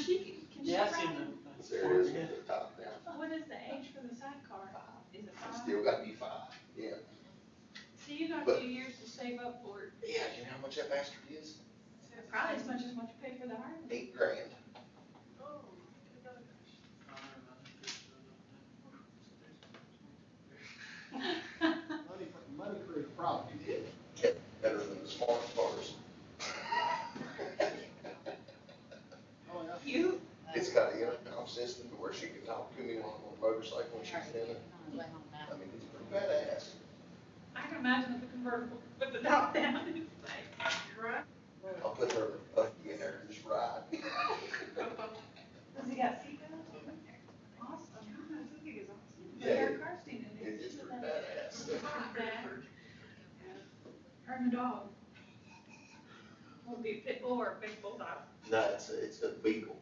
Can she Yeah, I seen ride? them. There it is at the top now. What is the age for the sidecar? Is it It's 5? still got to be 5, yeah. So you got a But- few years to save up for it. Yeah, you know how much that bastard is? Probably as much as what you pay for the Harley. $8,000. Money creates problems. Yeah, better than the smart cars. Oh, yeah. You, It's got an intercom system to where she can talk to me on a motorcycle when she's in it. I mean, it's pretty badass. I can imagine the convertible with the top down. It's like, right? I'll put her in there and just ride. Does he got seatbelts? Awesome. I think it's awesome. Yeah. But your car seat in there. It's pretty badass. Her and the dog. Will it be a pit bull or a big bulldog? No, it's a beagle.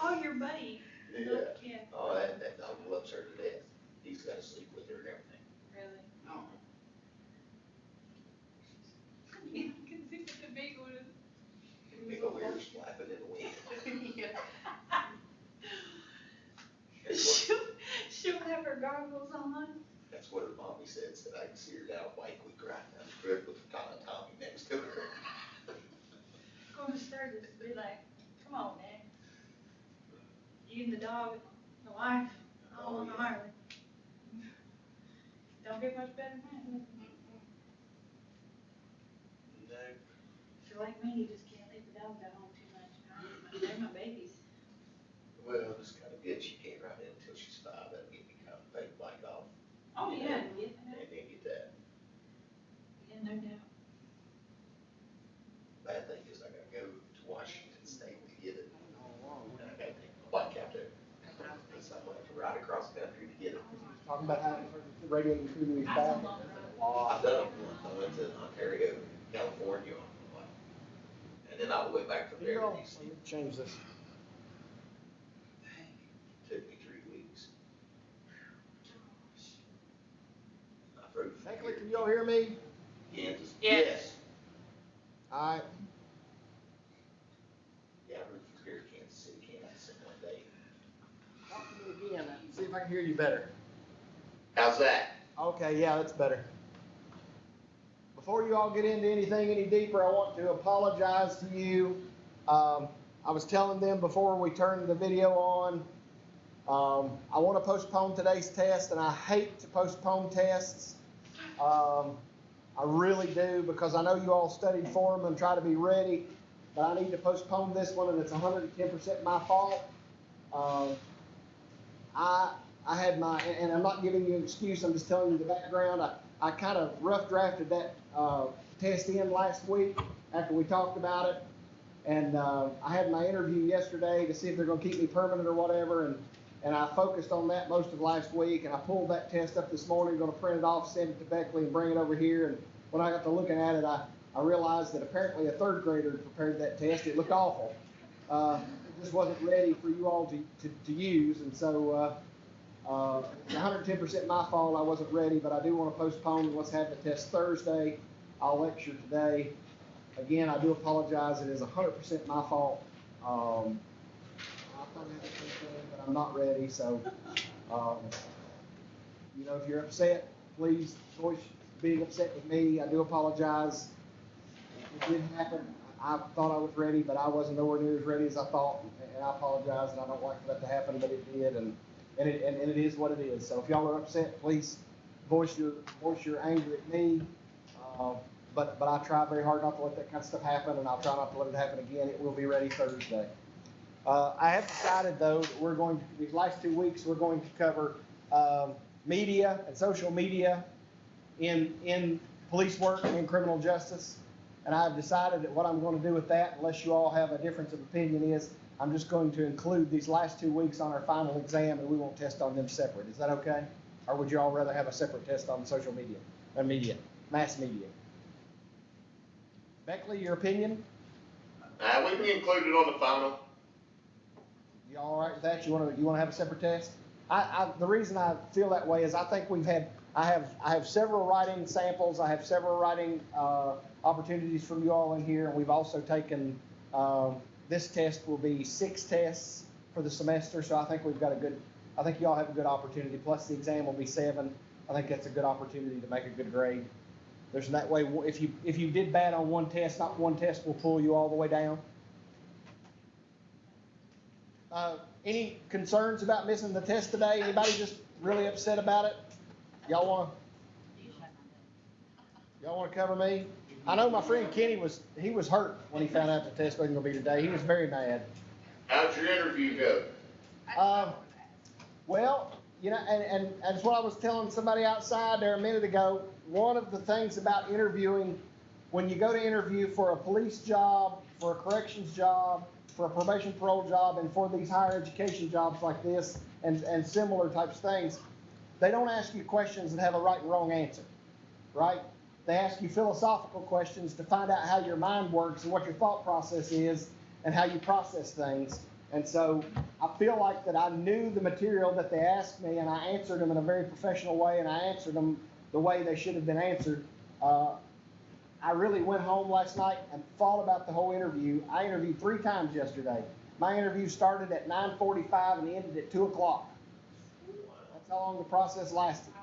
Oh, your buddy. Yeah. Oh, that dog loves her to death. He's got to sleep with her and everything. Really? Oh. Yeah, I can see what the beagle is. Big old ears flapping in the wind. She'll have her goggles on. That's what her mommy said I can see her down White Week right down the strip with Tommy next to her. Going to Sturgis and be like, come on, man. You and the dog, the wife, all on the Harley. Don't get much better than that. No. If you're like me, you just can't leave the dogs at home too much. They're my babies. Well, it's kind of good she can't ride in until she's 5. That'll get me kind of take the bike off. Oh, yeah, yeah. And then get that. Yeah, no doubt. Bad thing is I gotta go to Washington State to get it. And I gotta take my bike out there. So I'm gonna have to ride across the country to get it. Talking about how the radiator through his back. I've done it once. I went to Ontario, California on my bike. And then I went back from there to DC. Let me change this. Took me 3 weeks. I drove from Thankfully, here can to y'all hear me? Kansas. Yes. Yes. All right. Yeah, I rode from here to Kansas City, Kansas in 1 day. Talk to me again. See if I can hear you better. How's that? Okay, yeah, that's better. Before you all get into anything any deeper, I want to apologize to you. I was telling them before we turned the video on, I want to postpone today's test, and I hate to postpone tests. I really do, because I know you all studied for them and try to be ready, but I need to postpone this one, and it's 110% my fault. I had my, and I'm not giving you an excuse, I'm just telling you the background. I kind of rough drafted that test in last week after we talked about it. And I had my interview yesterday to see if they're going to keep me permanent or whatever. And I focused on that most of last week. And I pulled that test up this morning, going to print it off, send it to Beckley, and bring it over here. And when I got to looking at it, I realized that apparently a 3rd grader had prepared that test. It looked awful. It just wasn't ready for you all to use. And so 110% my fault. I wasn't ready, but I do want to postpone. Let's have the test Thursday. I'll lecture today. Again, I do apologize. It is 100% my fault. I thought I had everything, but I'm not ready. So, you know, if you're upset, please voice being upset with me. I do apologize. It didn't happen. I thought I was ready, but I wasn't nowhere near as ready as I thought, and I apologize. And I don't like for that to happen, but it did, and it is what it is. So if y'all are upset, please voice your anger at me. But I try very hard not to let that kind of stuff happen, and I'll try not to let it happen again. It will be ready Thursday. I have decided, though, that these last 2 weeks, we're going to cover media and social media in police work and in criminal justice. And I've decided that what I'm going to do with that, unless you all have a difference of opinion, is I'm just going to include these last 2 weeks on our final exam, and we won't test on them separate. Is that okay? Or would you all rather have a separate test on social media, mass media? Beckley, your opinion? We can include it on the final. You all right with that? You want to have a separate test? The reason I feel that way is I think I have several writing samples. I have several writing opportunities from you all in here, and we've also taken This test will be 6 tests for the semester, so I think I think you all have a good opportunity, plus the exam will be 7. I think that's a good opportunity to make a good grade. There's that way, if you did bad on one test, not one test will pull you all the way down. Any concerns about missing the test today? Anybody just really upset about it? Y'all want to cover me? I know my friend Kenny was hurt when he found out the test wasn't going to be today. He was very mad. How'd your interview go? Well, you know, and that's what I was telling somebody outside there a minute ago. One of the things about interviewing, when you go to interview for a police job, for a corrections job, for a probation parole job, and for these higher education jobs like this and similar types of things, they don't ask you questions that have a right and wrong answer, right? They ask you philosophical questions to find out how your mind works and what your thought process is and how you process things. And so I feel like that I knew the material that they asked me, and I answered them in a very professional way, and I answered them the way they should have been answered. I really went home last night and thought about the whole interview. I interviewed 3 times yesterday. My interview started at 9:45 and ended at 2 o'clock. That's how long the process lasted.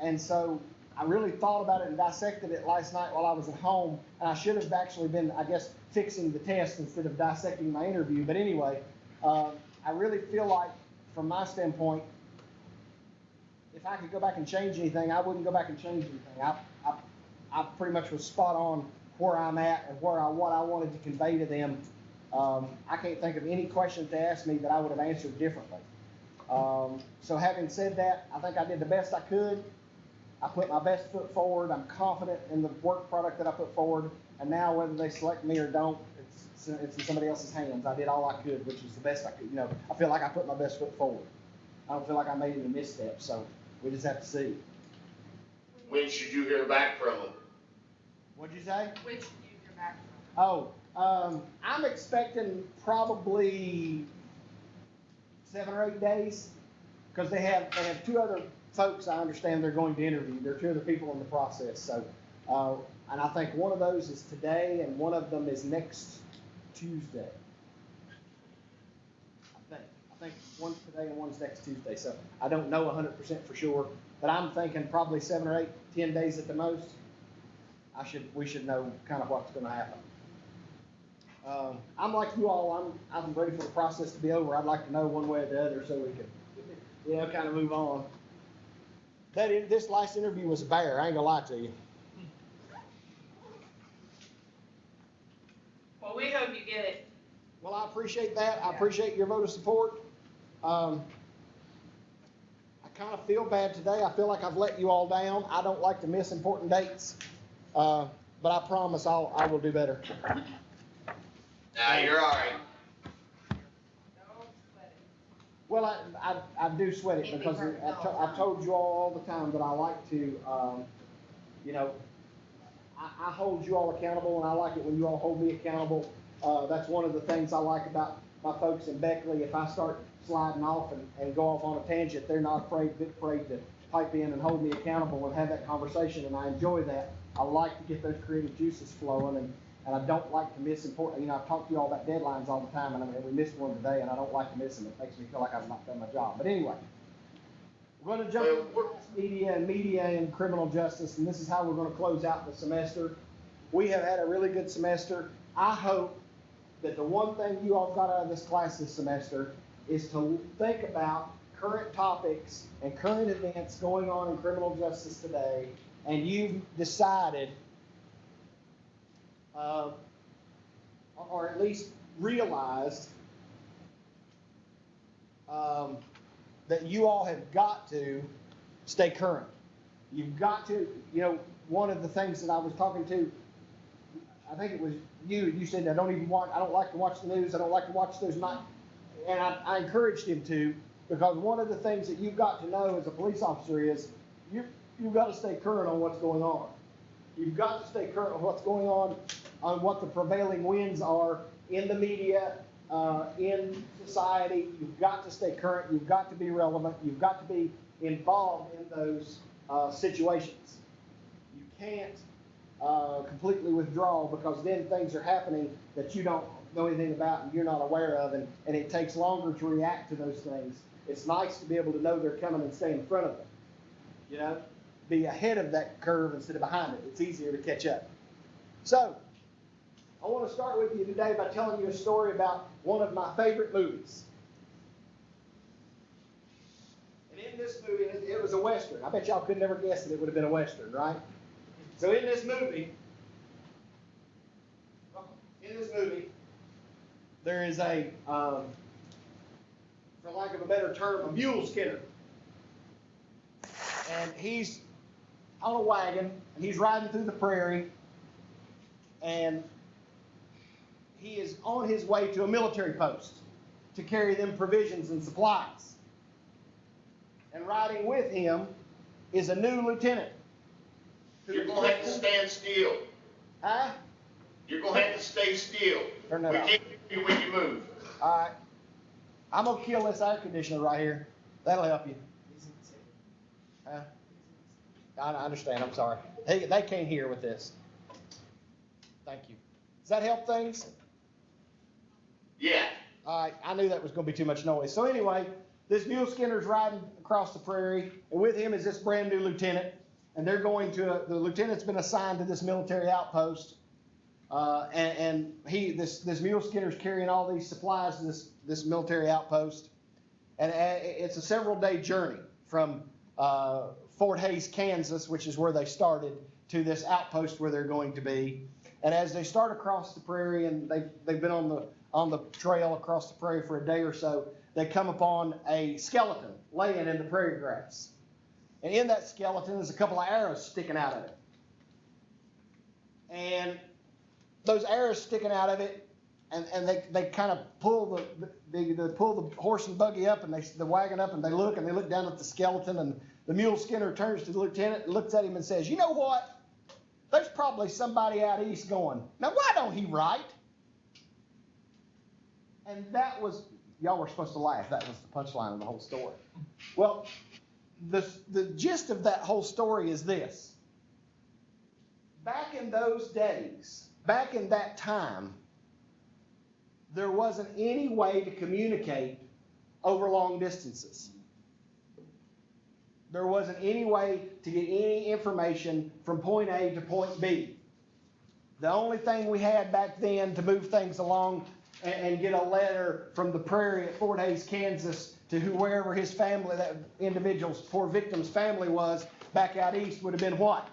And so I really thought about it and dissected it last night while I was at home, and I should have actually been, I guess, fixing the test instead of dissecting my interview. But anyway, I really feel like, from my standpoint, if I could go back and change anything, I wouldn't go back and change anything. I pretty much was spot on where I'm at and what I wanted to convey to them. I can't think of any questions they asked me that I would have answered differently. So having said that, I think I did the best I could. I put my best foot forward. I'm confident in the work product that I put forward. And now whether they select me or don't, it's in somebody else's hands. I did all I could, which was the best I could. You know, I feel like I put my best foot forward. I don't feel like I made any missteps, so we just have to see. When should you hear back from them? What'd you say? When should you hear back from? Oh, I'm expecting probably 7 or 8 days, because they have 2 other folks I understand they're going to interview. There are 2 other people in the process. So, and I think one of those is today, and one of them is next Tuesday. I think one's today and one's next Tuesday. So I don't know 100% for sure, but I'm thinking probably 7 or 8, 10 days at the most. We should know kind of what's going to happen. I'm like you all. I'm ready for the process to be over. I'd like to know one way or the other so we can, kind of move on. This last interview was a bear. I ain't gonna lie to you. Well, we hope you get it. Well, I appreciate that. I appreciate your vote of support. I kind of feel bad today. I feel like I've let you all down. I don't like to miss important dates, but I promise I will do better. Nah, you're all right. Don't sweat it. Well, I do sweat it because I've told you all the time that I like to, I hold you all accountable, and I like it when you all hold me accountable. That's one of the things I like about my folks in Beckley. If I start sliding off and go off on a tangent, they're not afraid to pipe in and hold me accountable and have that conversation, and I enjoy that. I like to get those creative juices flowing, and I don't like to miss important, I've talked to you all about deadlines all the time, and we missed one today, and I don't like to miss them. It makes me feel like I've not done my job. But anyway, we're going to jump into media and criminal justice, and this is how we're going to close out the semester. We have had a really good semester. I hope that the one thing you all got out of this class this semester is to think about current topics and current events going on in criminal justice today, and you've decided or at least realized that you all have got to stay current. You've got to, one of the things that I was talking to, I think it was you said I don't like to watch the news, I don't like to watch those night, and I encouraged him to, because one of the things that you've got to know as a police officer is you've got to stay current on what's going on. You've got to stay current on what's going on what the prevailing winds are in the media, in society. You've got to stay current. You've got to be relevant. You've got to be involved in those situations. You can't completely withdraw, because then things are happening that you don't know anything about and you're not aware of, and it takes longer to react to those things. It's nice to be able to know they're coming and stay in front of them. You know, be ahead of that curve instead of behind it. It's easier to catch up. So, I want to start with you today by telling you a story about one of my favorite movies. And in this movie, it was a Western. I bet y'all could never guess that it would have been a Western, right? So in this movie, there is a, for lack of a better term, a mule skinner. And he's on a wagon, and he's riding through the prairie, and he is on his way to a military post to carry them provisions and supplies. And riding with him is a new lieutenant. You're going to have to stand still. Huh? You're going to have to stay still. Turn that we off. can't hear you when you move. All right. I'm going to kill this air conditioner right here. That'll help you. Huh? I understand. I'm sorry. They can't hear with this. Thank you. Does that help things? Yeah. All right. I knew that was going to be too much noise. So anyway, this mule skinner's riding across the prairie, and with him is this brand new lieutenant. And they're going to, the lieutenant's been assigned to this military outpost. And this mule skinner's carrying all these supplies to this military outpost. And it's a several-day journey from Fort Hays, Kansas, which is where they started, to this outpost where they're going to be. And as they start across the prairie, and they've been on the trail across the prairie for a day or so, they come upon a skeleton laying in the prairie grass. And in that skeleton is a couple of arrows sticking out of it. And those arrows sticking out of it, and they kind of pull the horse and buggy up, and the wagon up, and they look down at the skeleton, and the mule skinner turns to the lieutenant and looks at him and says, "You know what? There's probably somebody out east going, now why don't he write?" And that was, y'all were supposed to laugh. That was the punchline of the whole story. Well, the gist of that whole story is this. Back in those days, back in that time, there wasn't any way to communicate over long distances. There wasn't any way to get any information from point A to point B. The only thing we had back then to move things along and get a letter from the prairie at Fort Hays, Kansas, to wherever his family, that individual's poor victim's family was back out east, would have been what?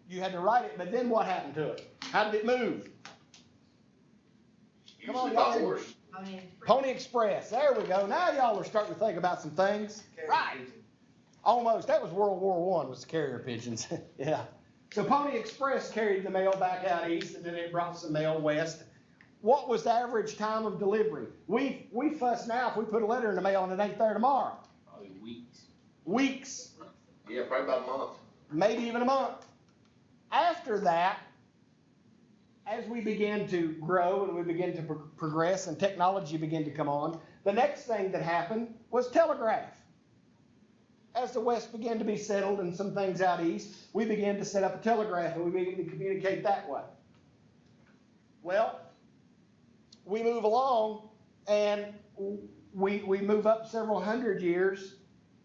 You had to write it, but then what happened to it? How did it move? Come on, y'all. Pony Express. There we go. Now y'all are starting to think about some things. Right. Almost. That was World War I, was the carrier pigeons. Yeah. So Pony Express carried the mail back out east, and then it brought some mail west. What was the average time of delivery? We fuss now if we put a letter in the mail and it ain't there tomorrow. Probably weeks. Weeks. Yeah, probably about a month. Maybe even a month. After that, as we began to grow and we began to progress and technology began to come on, the next thing that happened was telegraph. As the West began to be settled and some things out east, we began to set up a telegraph and we began to communicate that way. Well, we move along and we move up several hundred years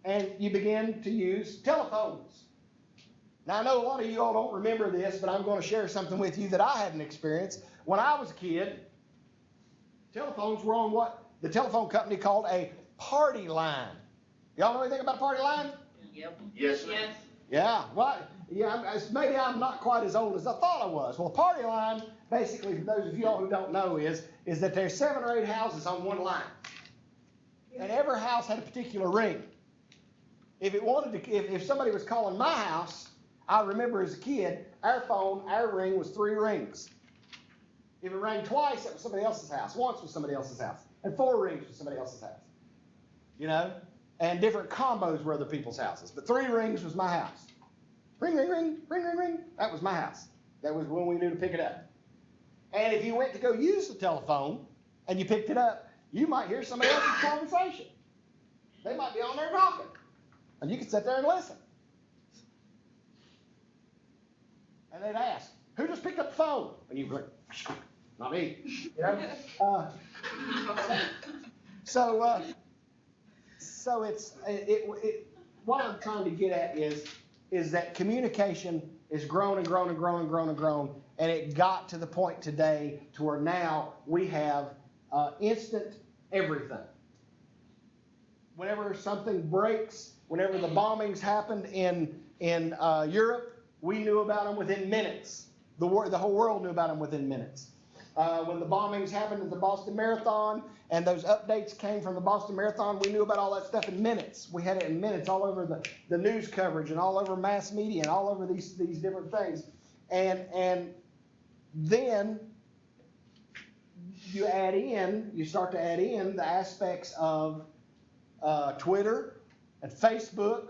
and you begin to use telephones. Now, I know a lot of you all don't remember this, but I'm going to share something with you that I had an experience. When I was a kid, telephones were on what the telephone company called a party line. Y'all know anything about a party line? Yep. Yes, sir. Yes. Yeah, well, yeah, maybe I'm not quite as old as I thought I was. Well, a party line, basically, for those of you all who don't know, is that there's 7 or 8 houses on one line. And every house had a particular ring. If it wanted to, if somebody was calling my house, I remember as a kid, our ring was 3 rings. If it rang twice, that was somebody else's house. Once was somebody else's house. And 4 rings was somebody else's house. You know? And different combos were other people's houses. But 3 rings was my house. Ring, ring, ring, ring, ring, ring. That was my house. That was when we knew to pick it up. And if you went to go use the telephone and you picked it up, you might hear somebody else's conversation. They might be on there talking. And you could sit there and listen. And they'd ask, who just picked up the phone? And you'd be like, not me, you know? So it's, what I'm trying to get at is that communication is grown and grown and grown and grown and grown, and it got to the point today to where now we have instant everything. Whenever something breaks, whenever the bombings happened in Europe, we knew about them within minutes. The whole world knew about them within minutes. When the bombings happened at the Boston Marathon and those updates came from the Boston Marathon, we knew about all that stuff in minutes. We had it in minutes all over the news coverage and all over mass media and all over these different things. And then you start to add in the aspects of Twitter and Facebook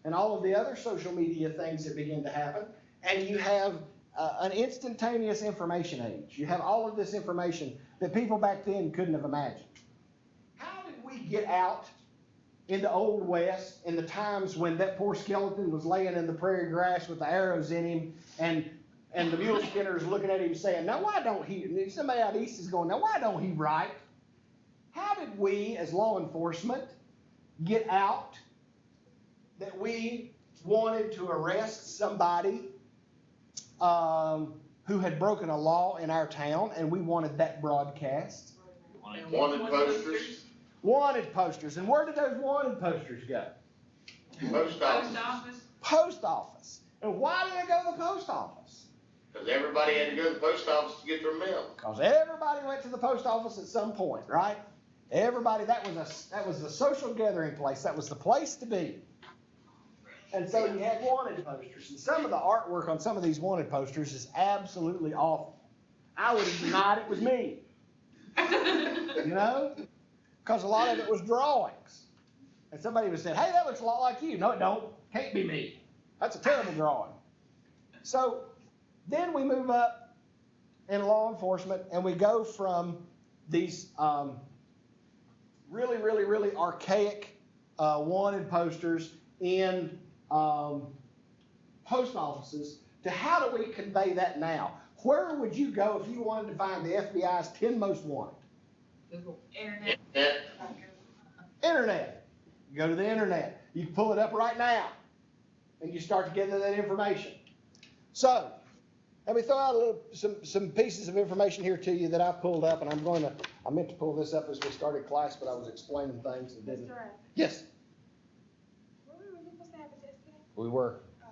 and all of the other social media things that begin to happen. And you have an instantaneous information age. You have all of this information that people back then couldn't have imagined. How did we get out in the Old West in the times when that poor skeleton was laying in the prairie grass with the arrows in him and the mule skinners looking at him saying, now why don't he, and somebody out east is going, now why don't he write? How did we as law enforcement get out that we wanted to arrest somebody who had broken a law in our town, and we wanted that broadcast? Wanted posters. Wanted posters. And where did those wanted posters go? Post office. Post office. And why did they go to the post office? Because everybody had to go to the post office to get their mail. Because everybody went to the post office at some point, right? Everybody, that was a social gathering place. That was the place to be. And so you had wanted posters. And some of the artwork on some of these wanted posters is absolutely awful. I would have denied it was me. You know? Because a lot of it was drawings. And somebody would have said, hey, that looks a lot like you. No, it don't. Can't be me. That's a terrible drawing. So then we move up in law enforcement and we go from these really, really, really archaic wanted posters in post offices to how do we convey that now? Where would you go if you wanted to find the FBI's 10 most wanted? Google. Internet. Internet. You go to the internet. You can pull it up right now. And you start to gather that information. So, let me throw out some pieces of information here to you that I've pulled up, and I meant to pull this up as we started class, but I was explaining things and didn't. Mr. Wright, Yes, were we really supposed to have a test today? we were. Okay.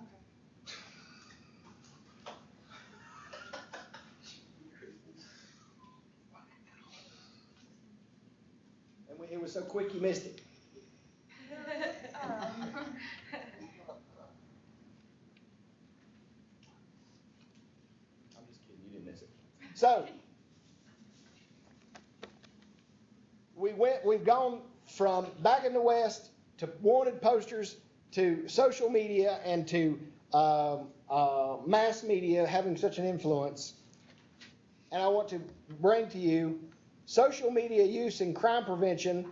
And it was so quick you missed it. I'm just kidding, you didn't miss it. So, we've gone from back in the West to wanted posters to social media and to mass media having such an influence. And I want to bring to you social media use in crime prevention.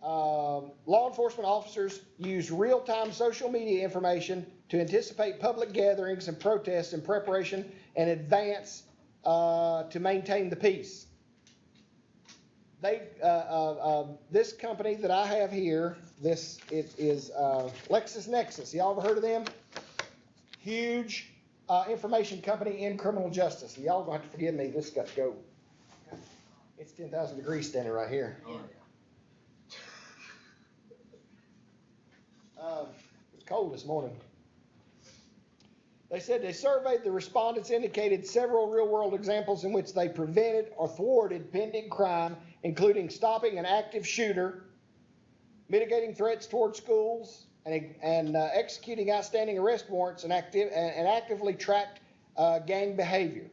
Law enforcement officers use real-time social media information to anticipate public gatherings and protests in preparation and advance to maintain the peace. This company that I have here, it is LexisNexis. Y'all ever heard of them? Huge information company in criminal justice. And y'all gonna have to forgive me. This got to go. It's 10,000 degrees standing right here. It's cold this morning. They said they surveyed the respondents, indicated several real-world examples in which they prevented or thwarted pending crime, including stopping an active shooter, mitigating threats toward schools, and executing outstanding arrest warrants and actively tracked gang behavior.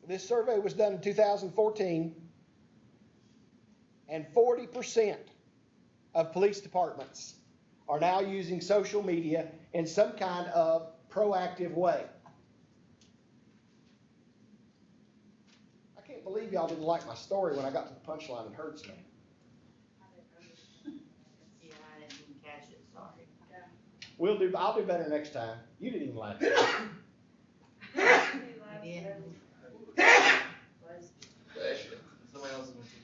This survey was done in 2014, and 40% of police departments are now using social media in some kind of proactive way. I can't believe y'all didn't like my story when I got to the punchline. It hurts me. I'll do better next time. You didn't even laugh. Bless you. Somebody else is gonna see.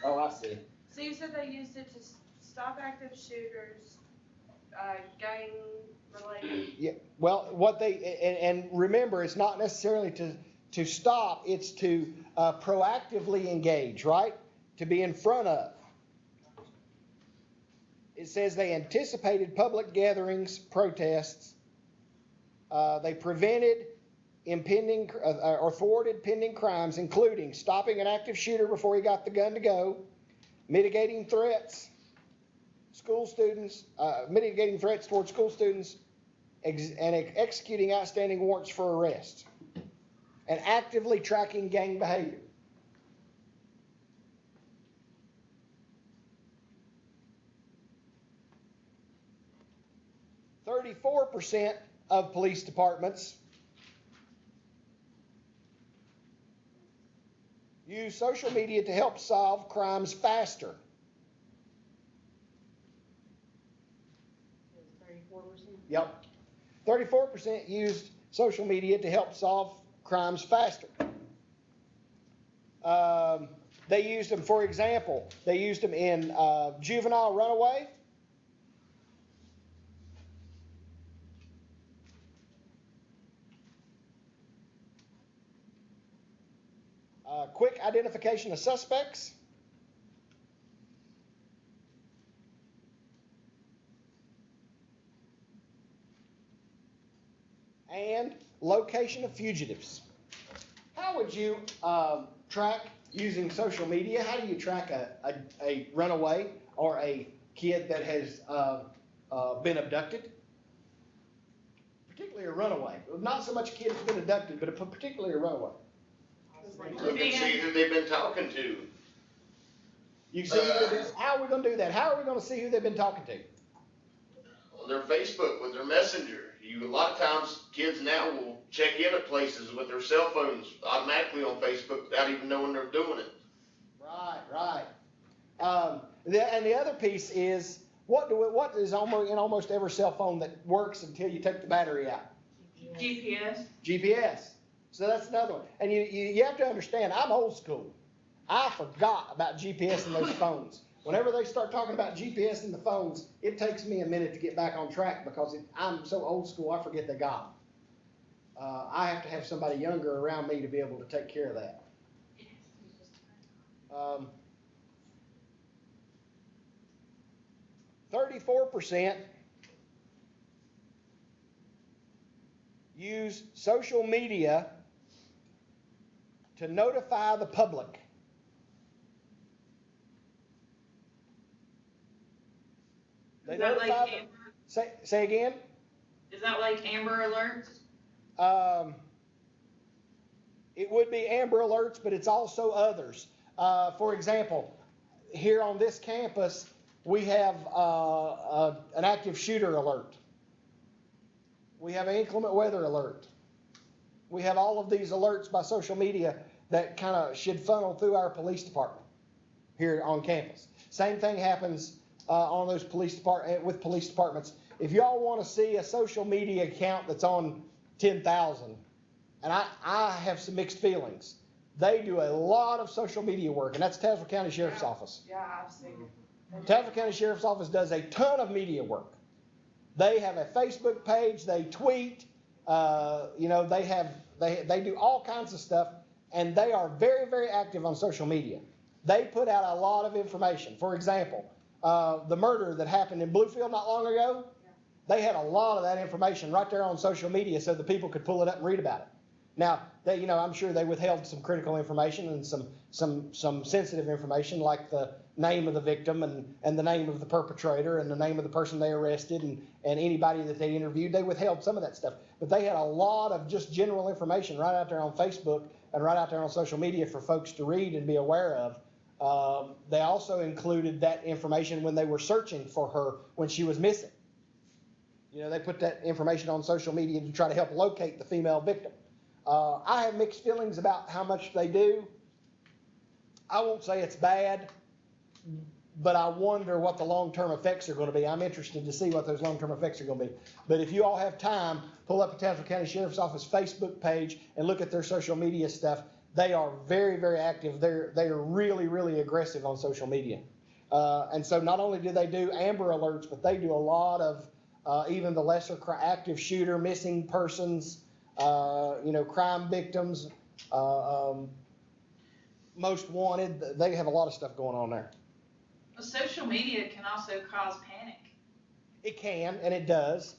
Oh, I see. So you said they used it to stop active shooters, gang related. Yeah, well, what and remember, it's not necessarily to stop, it's to proactively engage, right? To be in front of. It says they anticipated public gatherings, protests. They prevented impending or thwarted pending crimes, including stopping an active shooter before he got the gun to go, mitigating threats, mitigating threats towards school students, and executing outstanding warrants for arrest, and actively tracking gang behavior. .34% of police departments use social media to help solve crimes faster. 34%. Yep. 34% used social media to help solve crimes faster. They used them, for example, they used them in juvenile runaway. Quick identification of suspects. And location of fugitives. How would you track using social media? How do you track a runaway or a kid that has been abducted? Particularly a runaway. Not so much a kid that's been abducted, but particularly a runaway. Look and see who they've been talking to. You see, how are we going to do that? How are we going to see who they've been talking to? On their Facebook, with their messenger. A lot of times, kids now will check in at places with their cell phones automatically on Facebook without even knowing they're doing it. Right. And the other piece is, what is in almost every cell phone that works until you take the battery out? GPS. So that's another one. And you have to understand, I'm old school. I forgot about GPS in those phones. Whenever they start talking about GPS in the phones, it takes me a minute to get back on track because I'm so old school, I forget they got them. I have to have somebody younger around me to be able to take care of that. 34% use social media to notify the public. They Is that like notify Amber? Say again? Is that like Amber Alerts? It would be Amber Alerts, but it's also others. For example, here on this campus, we have an active shooter alert. We have an inclement weather alert. We have all of these alerts by social media that kind of should funnel through our police department here on campus. Same thing happens on those with police departments. If y'all want to see a social media account that's on 10,000, and I have some mixed feelings. They do a lot of social media work, and that's Tazewell County Sheriff's Office. Yeah, I've seen it. Tazewell County Sheriff's Office does a ton of media work. They have a Facebook page, they tweet, they do all kinds of stuff, and they are very, very active on social media. They put out a lot of information. For example, the murder that happened in Bluefield not long ago, they had a lot of that information right there on social media so the people could pull it up and read about it. Now, I'm sure they withheld some critical information and some sensitive information like the name of the victim and the name of the perpetrator and the name of the person they arrested and anybody that they interviewed. They withheld some of that stuff. But they had a lot of just general information right out there on Facebook and right out there on social media for folks to read and be aware of. They also included that information when they were searching for her when she was missing. They put that information on social media to try to help locate the female victim. I have mixed feelings about how much they do. I won't say it's bad, but I wonder what the long-term effects are gonna be. I'm interested to see what those long-term effects are gonna be. But if you all have time, pull up the Tazewell County Sheriff's Office Facebook page and look at their social media stuff. They are very, very active. They are really, really aggressive on social media. And so not only do they do Amber Alerts, but they do a lot of, even the lesser active shooter, missing persons, crime victims, most wanted. They have a lot of stuff going on there. Well, social media can also cause panic. It can, and it does.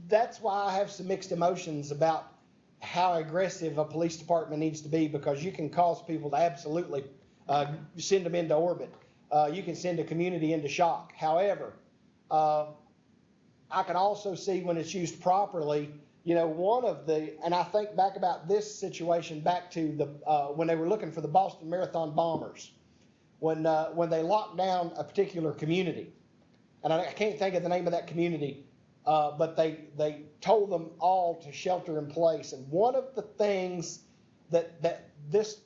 That's why I have some mixed emotions about how aggressive a police department needs to be, because you can cause people to absolutely send them into orbit. You can send a community into shock. However, I can also see when it's used properly, and I think back about this situation back to when they were looking for the Boston Marathon bombers, when they locked down a particular community, and I can't think of the name of that community, but they told them all to shelter in place. And one of the things that this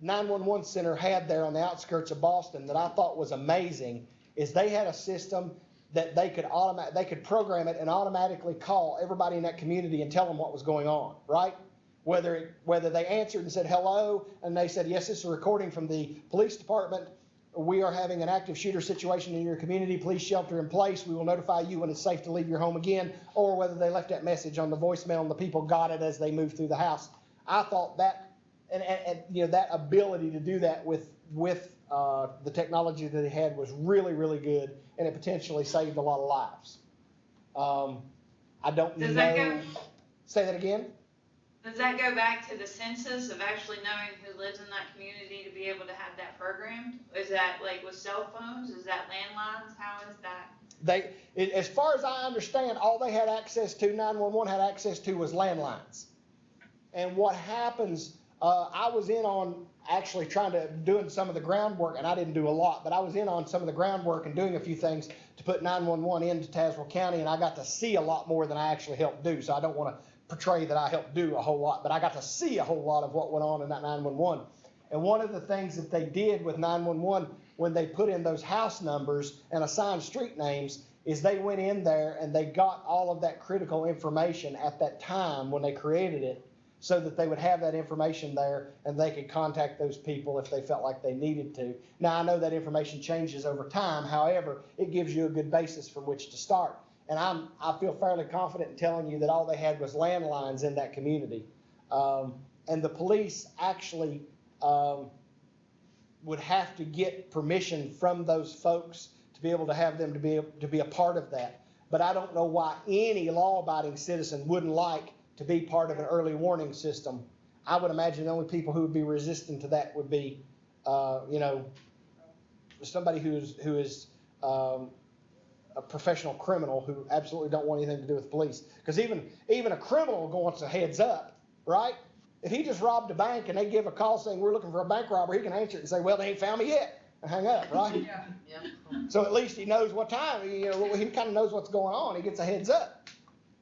911 center had there on the outskirts of Boston that I thought was amazing is they had a system that they could program it and automatically call everybody in that community and tell them what was going on, right? Whether they answered and said hello, and they said, yes, this is a recording from the police department. We are having an active shooter situation in your community. Please shelter in place. We will notify you when it's safe to leave your home again. Or whether they left that message on the voicemail and the people got it as they moved through the house. I thought that, and that ability to do that with the technology that they had was really, really good, and it potentially saved a lot of lives. I don't know. Does that go? Say that again? Does that go back to the census of actually knowing who lives in that community to be able to have that programmed? Is that like with cell phones? Is that landlines? How is that? As far as I understand, all they had access to, 911 had access to, was landlines. And what happens, I was in on actually doing some of the groundwork, and I didn't do a lot, but I was in on some of the groundwork and doing a few things to put 911 into Tazewell County, and I got to see a lot more than I actually helped do. So I don't want to portray that I helped do a whole lot, but I got to see a whole lot of what went on in that 911. And one of the things that they did with 911 when they put in those house numbers and assigned street names is they went in there and they got all of that critical information at that time when they created it, so that they would have that information there and they could contact those people if they felt like they needed to. Now, I know that information changes over time. However, it gives you a good basis from which to start. And I feel fairly confident in telling you that all they had was landlines in that community. And the police actually would have to get permission from those folks to be able to have them to be a part of that. But I don't know why any law-abiding citizen wouldn't like to be part of an early warning system. I would imagine the only people who would be resistant to that would be, somebody who is a professional criminal who absolutely don't want anything to do with the police. Because even a criminal wants a heads up, right? If he just robbed a bank and they give a call saying we're looking for a bank robber, he can answer it and say, well, they ain't found me yet, and hang up, right? Yeah. So at least he knows what time, he kind of knows what's going on. He gets a heads up.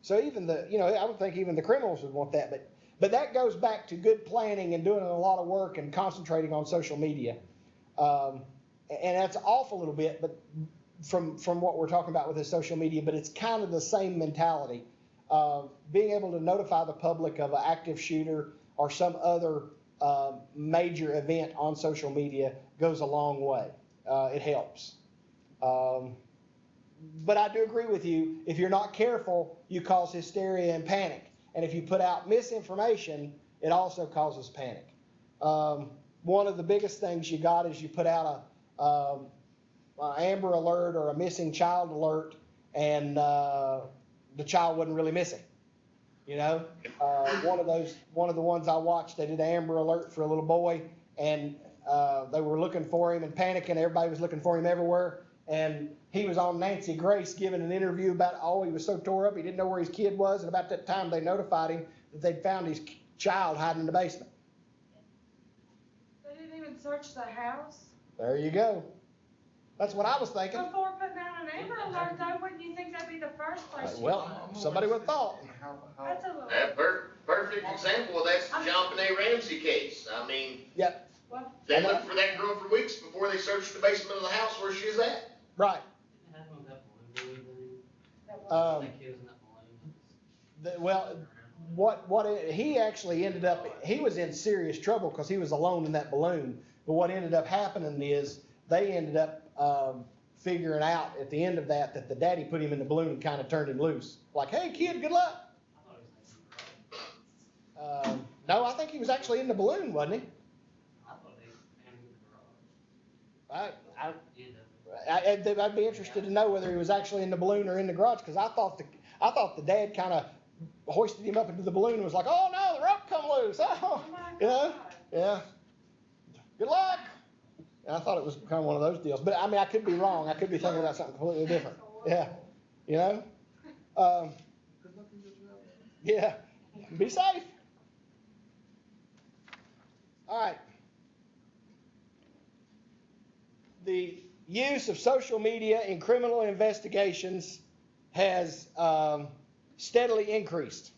So even I would think even the criminals would want that, but that goes back to good planning and doing a lot of work and concentrating on social media. And that's off a little bit, but from what we're talking about with the social media, but it's kind of the same mentality. Being able to notify the public of an active shooter or some other major event on social media goes a long way. It helps. But I do agree with you. If you're not careful, you cause hysteria and panic. And if you put out misinformation, it also causes panic. One of the biggest things you got is you put out a Amber Alert or a missing child alert, and the child wasn't really missing. One of the ones I watched, they did an Amber Alert for a little boy, and they were looking for him and panicking. Everybody was looking for him everywhere. And he was on Nancy Grace giving an interview about, he was so tore up, he didn't know where his kid was. And about that time, they notified him that they'd found his child hiding in the basement. They didn't even search the house? There you go. That's what I was thinking. Before putting out an Amber Alert, though, wouldn't you think that'd be the first place you Well, somebody would have thought. That's a little. That perfect example of that's the John Benet Ramsey case. I mean, Yep. What? They looked for that girl for weeks before they searched the basement of the house where she was at. Right. That Well, he actually ended up, he was in serious trouble because he was alone in that balloon. But what ended up happening is they ended up figuring out at the end of that the daddy put him in the balloon and kind of turned him loose. Like, hey kid, good luck. No, I think he was actually in the balloon, wasn't he? I'd be interested to know whether he was actually in the balloon or in the garage, because I thought the dad kind of hoisted him up into the balloon and was like, oh no, the rope come loose. Oh, you know, yeah. Good luck. And I thought it was kind of one of those deals, but I mean, I could be wrong. I could be thinking about something completely different. Yeah, you know. Yeah, be safe. All right. The use of social media in criminal investigations has steadily increased.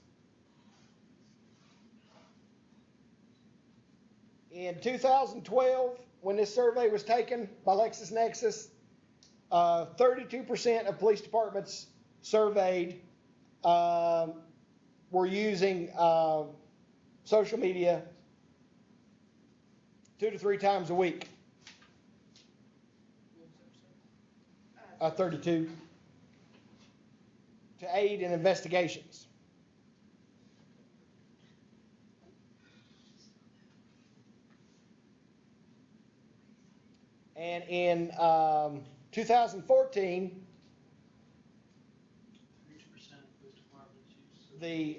In 2012, when this survey was taken by LexisNexis, 32% of police departments surveyed were using social media 2 to 3 times a week. 32 to aid in investigations. And in 2014, the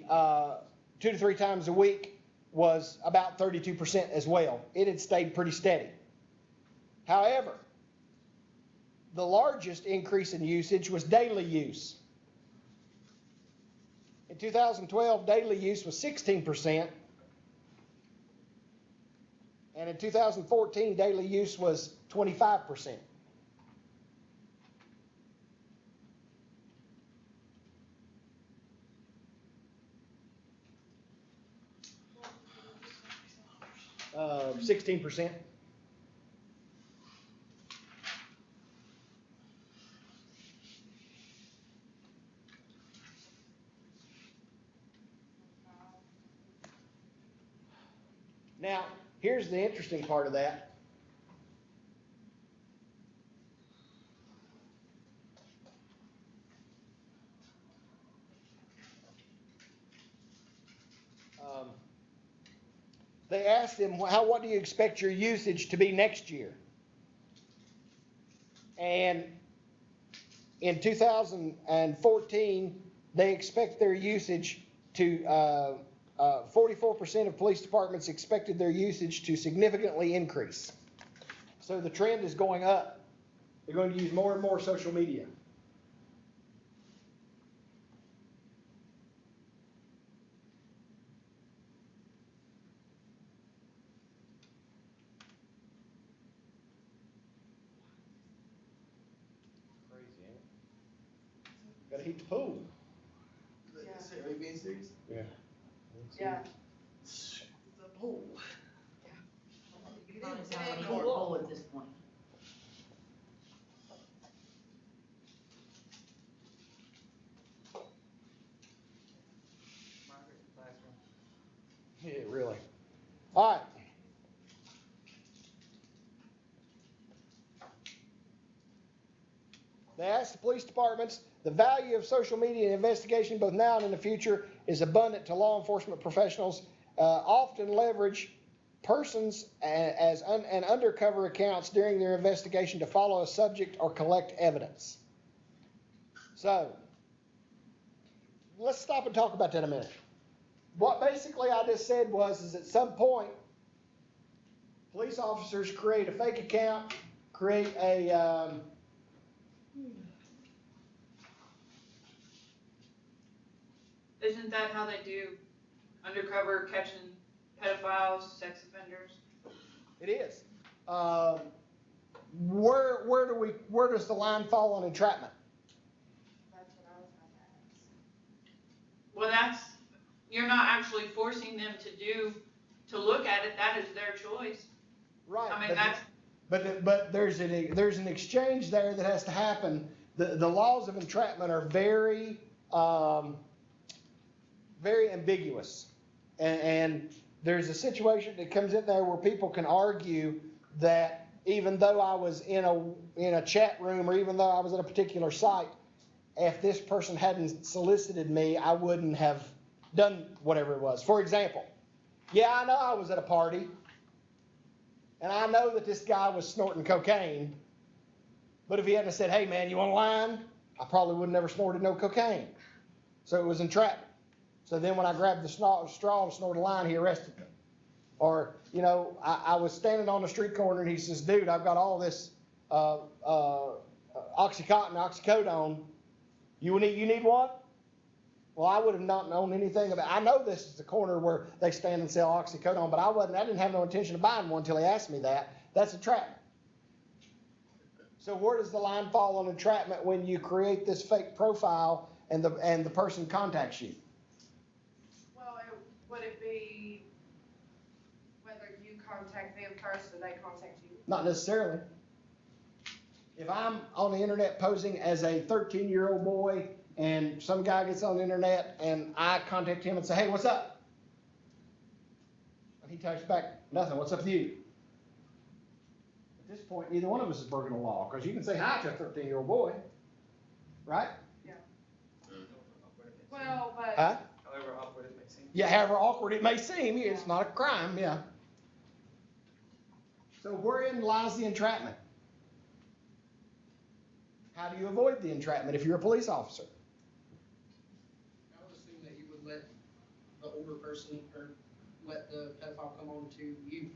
2 to 3 times a week was about 32% as well. It had stayed pretty steady. However, the largest increase in usage was daily use. In 2012, daily use was 16%. And in 2014, daily use was 25%. Uh, 16%. Now, here's the interesting part of that. They asked him, what do you expect your usage to be next year? And in 2014, they expect their usage to, 44% of police departments expected their usage to significantly increase. So the trend is going up. They're going to use more and more social media. Crazy, ain't it? Gotta heat the pool. Are you being serious? Yeah. Yeah. It's a pool. You probably sound like a hole at this point. Yeah, really. All right. They asked the police departments, the value of social media in investigation both now and in the future is abundant to law enforcement professionals, often leverage persons and undercover accounts during their investigation to follow a subject or collect evidence. So, let's stop and talk about that a minute. What basically I just said is at some point, police officers create a fake account, create a Isn't that how they do undercover catching pedophiles, sex offenders? It is. Where does the line fall on entrapment? That's what I was gonna ask. Well, you're not actually forcing them to look at it, that is their choice. Right. I mean, that's, But there's an exchange there that has to happen. The laws of entrapment are very, very ambiguous. And there's a situation that comes in there where people can argue that even though I was in a chat room or even though I was at a particular site, if this person hadn't solicited me, I wouldn't have done whatever it was. For example, yeah, I know I was at a party, and I know that this guy was snorting cocaine, but if he hadn't said, hey man, you want a line? I probably would have never snorted no cocaine. So it was entrapment. So then when I grabbed the straw and snorted a line, he arrested me. Or, you know, I was standing on the street corner and he says, dude, I've got all this Oxycontin, oxycodone. You need one? Well, I would have not known anything about it. I know this is the corner where they stand and sell oxycodone, but I didn't have no intention of buying one until he asked me that. That's entrapment. So where does the line fall on entrapment when you create this fake profile and the person contacts you? Well, would it be whether you contact them first or they contact you? Not necessarily. If I'm on the internet posing as a 13-year-old boy and some guy gets on the internet and I contact him and say, hey, what's up? And he types back, nothing, what's up with you? At this point, neither one of us is breaking the law because you can say hi to a 13-year-old boy, right? Yeah. Well, but. Huh? However awkward it may seem. Yeah, however awkward it may seem, it's not a crime, yeah. So wherein lies the entrapment? How do you avoid the entrapment if you're a police officer? I would assume that you would let the older person or let the pedophile come on to you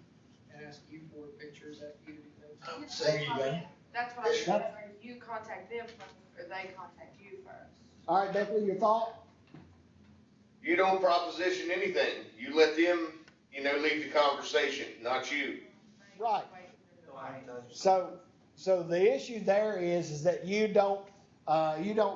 and ask you for pictures that you do things. That's what I'm saying. You contact them first or they contact you first. All right, Beckley, your thought? You don't proposition anything. You let them, lead the conversation, not you. Right. No, I ain't done. So the issue there is that you don't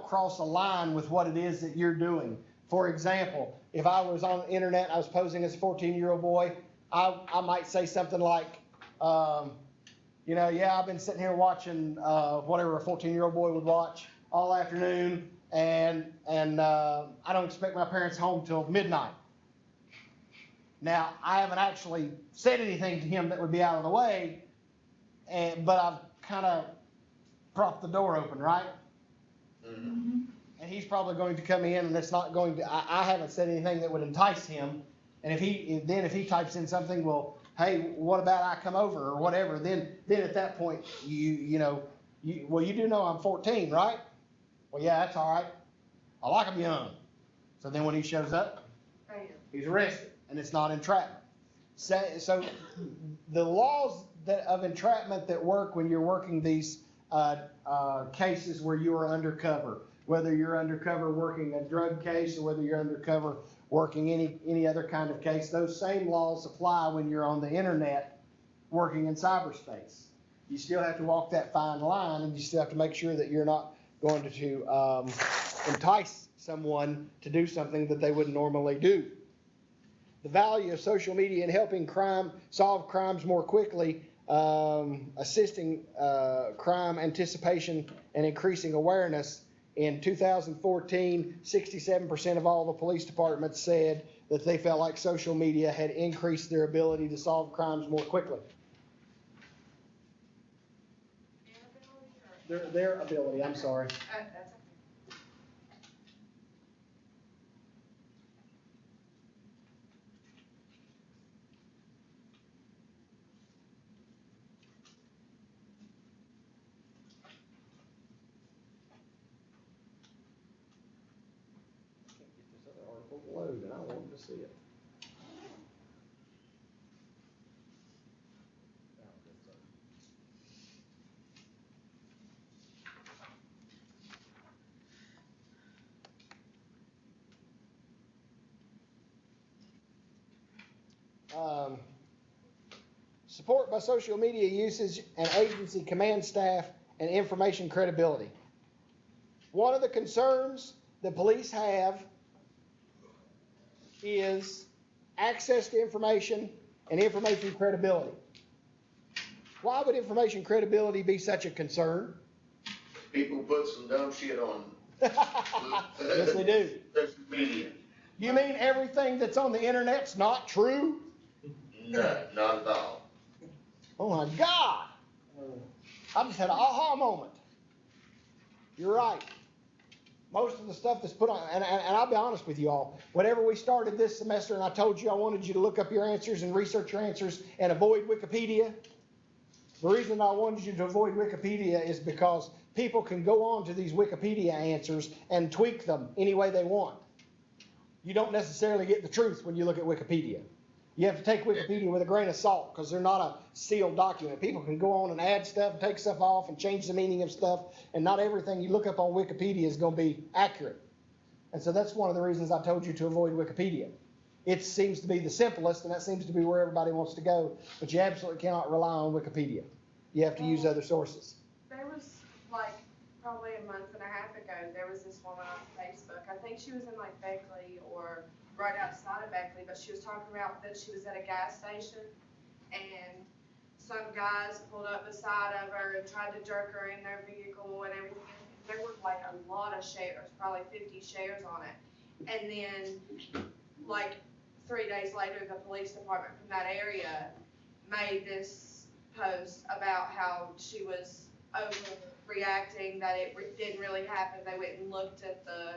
cross a line with what it is that you're doing. For example, if I was on the internet and I was posing as a 14-year-old boy, I might say something like, yeah, I've been sitting here watching whatever a 14-year-old boy would watch all afternoon, and I don't expect my parents home till midnight. Now, I haven't actually said anything to him that would be out of the way, but I've kind of propped the door open, right? Mm-hmm. And he's probably going to come in, and it's not going to. I haven't said anything that would entice him. And if he types in something, well, hey, what about I come over or whatever? Then at that point, you do know I'm 14, right? Well, yeah, that's all right. I like him young. So then when he shows up, he's arrested, and it's not entrapment. So the laws of entrapment that work when you're working these cases where you are undercover, whether you're undercover working a drug case or whether you're undercover working any other kind of case, those same laws apply when you're on the internet working in cyberspace. You still have to walk that fine line, and you still have to make sure that you're not going to entice someone to do something that they wouldn't normally do. The value of social media in helping solve crimes more quickly, assisting crime anticipation and increasing awareness. In 2014, 67% of all the police departments said that they felt like social media had increased their ability to solve crimes more quickly. Their ability, I'm sorry. That's okay. Get this other article to load, and I wanted to see it. Support by social media usage and agency command staff and information credibility. One of the concerns the police have is access to information and information credibility. Why would information credibility be such a concern? People put some dumb shit on. Yes, they do. Social media. You mean everything that's on the internet's not true? No, not at all. Oh my God. I just had an aha moment. You're right. Most of the stuff that's put on, and I'll be honest with you all, whenever we started this semester and I told you I wanted you to look up your answers and research your answers and avoid Wikipedia, the reason I wanted you to avoid Wikipedia is because people can go on to these Wikipedia answers and tweak them any way they want. You don't necessarily get the truth when you look at Wikipedia. You have to take Wikipedia with a grain of salt because they're not a sealed document. People can go on and add stuff and take stuff off and change the meaning of stuff, and not everything you look up on Wikipedia is going to be accurate. And so that's one of the reasons I told you to avoid Wikipedia. It seems to be the simplest, and that seems to be where everybody wants to go, but you absolutely cannot rely on Wikipedia. You have to use other sources. There was like probably a month and a half ago, there was this woman on Facebook. I think she was in like Beckley or right outside of Beckley, but she was talking about that she was at a gas station and some guys pulled up beside of her and tried to jerk her in their vehicle and everything. There were like a lot of shares, probably 50 shares on it. And then like 3 days later, the police department from that area made this post about how she was overreacting, that it didn't really happen. They went and looked at the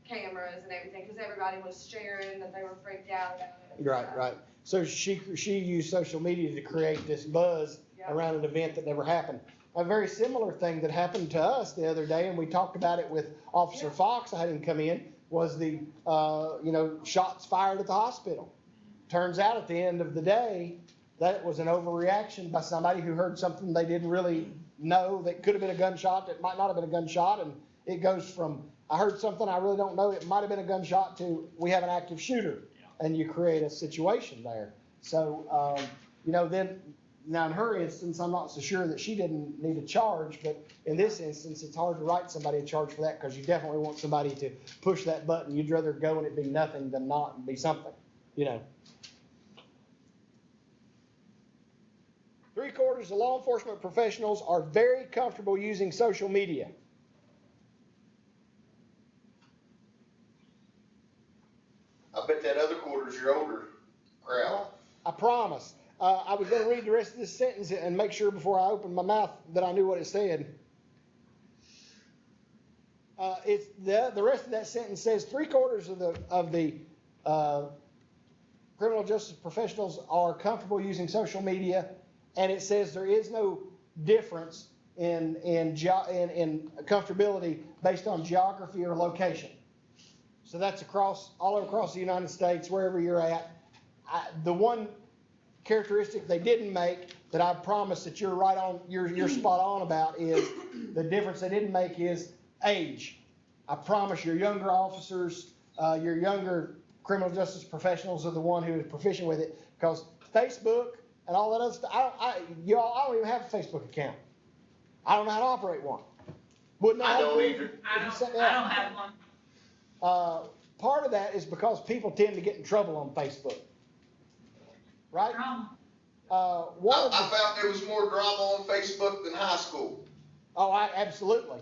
cameras and everything because everybody was sharing that they were freaked out about it. Right. So she used social media to create this buzz around an event that never happened. A very similar thing that happened to us the other day, and we talked about it with Officer Fox, I had him come in, was the, shots fired at the hospital. Turns out at the end of the day, that was an overreaction by somebody who heard something they didn't really know that could have been a gunshot, that might not have been a gunshot, and it goes from, I heard something I really don't know, it might have been a gunshot, to we have an active shooter, and you create a situation there. So, then, now in her instance, I'm not so sure that she didn't need a charge, but in this instance, it's hard to write somebody a charge for that because you definitely want somebody to push that button. You'd rather go and it be nothing than not and be something, 3/4 of law enforcement professionals are very comfortable using social media. I bet that other quarter's your older crowd. I promise. I was going to read the rest of this sentence and make sure before I opened my mouth that I knew what it said. It's the rest of that sentence says 3/4 of the criminal justice professionals are comfortable using social media, and it says there is no difference in comfortability based on geography or location. So that's all across the United States, wherever you're at. The one characteristic they didn't make that I promise that you're right on, you're spot on about is the difference they didn't make is age. I promise your younger officers, your younger criminal justice professionals are the one who is proficient with it, because Facebook and all that other stuff, I don't even have a Facebook account. I don't know how to operate one. I don't either. I don't have one. Part of that is because people tend to get in trouble on Facebook. Right? Drama. I found there was more drama on Facebook than high school. Oh, absolutely.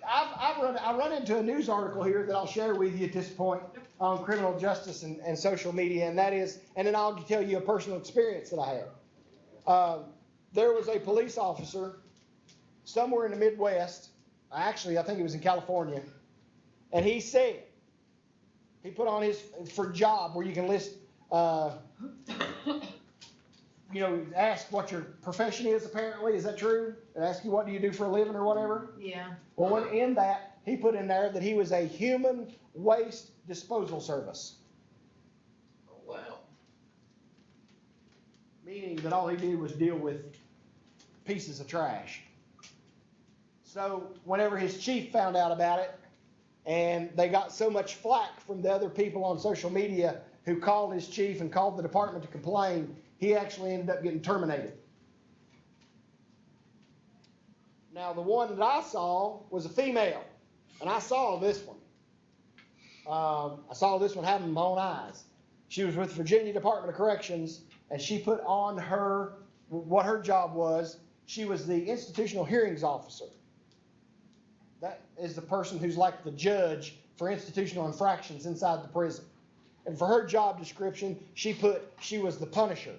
I run into a news article here that I'll share with you at this point on criminal justice and social media, and that is, and then I'll tell you a personal experience that I had. There was a police officer somewhere in the Midwest, actually I think it was in California, and he said, he put on his, for job where you can list, ask what your profession is apparently, is that true? And ask you what do you do for a living or whatever? Yeah. Well, in that, he put in there that he was a human waste disposal service. Oh, wow. Meaning that all he did was deal with pieces of trash. So whenever his chief found out about it, and they got so much flack from the other people on social media who called his chief and called the department to complain, he actually ended up getting terminated. Now, the one that I saw was a female, and I saw this one. I saw this one happen with my own eyes. She was with Virginia Department of Corrections, and she put on her what her job was. She was the institutional hearings officer. That is the person who's like the judge for institutional infractions inside the prison. And for her job description, she was the punisher.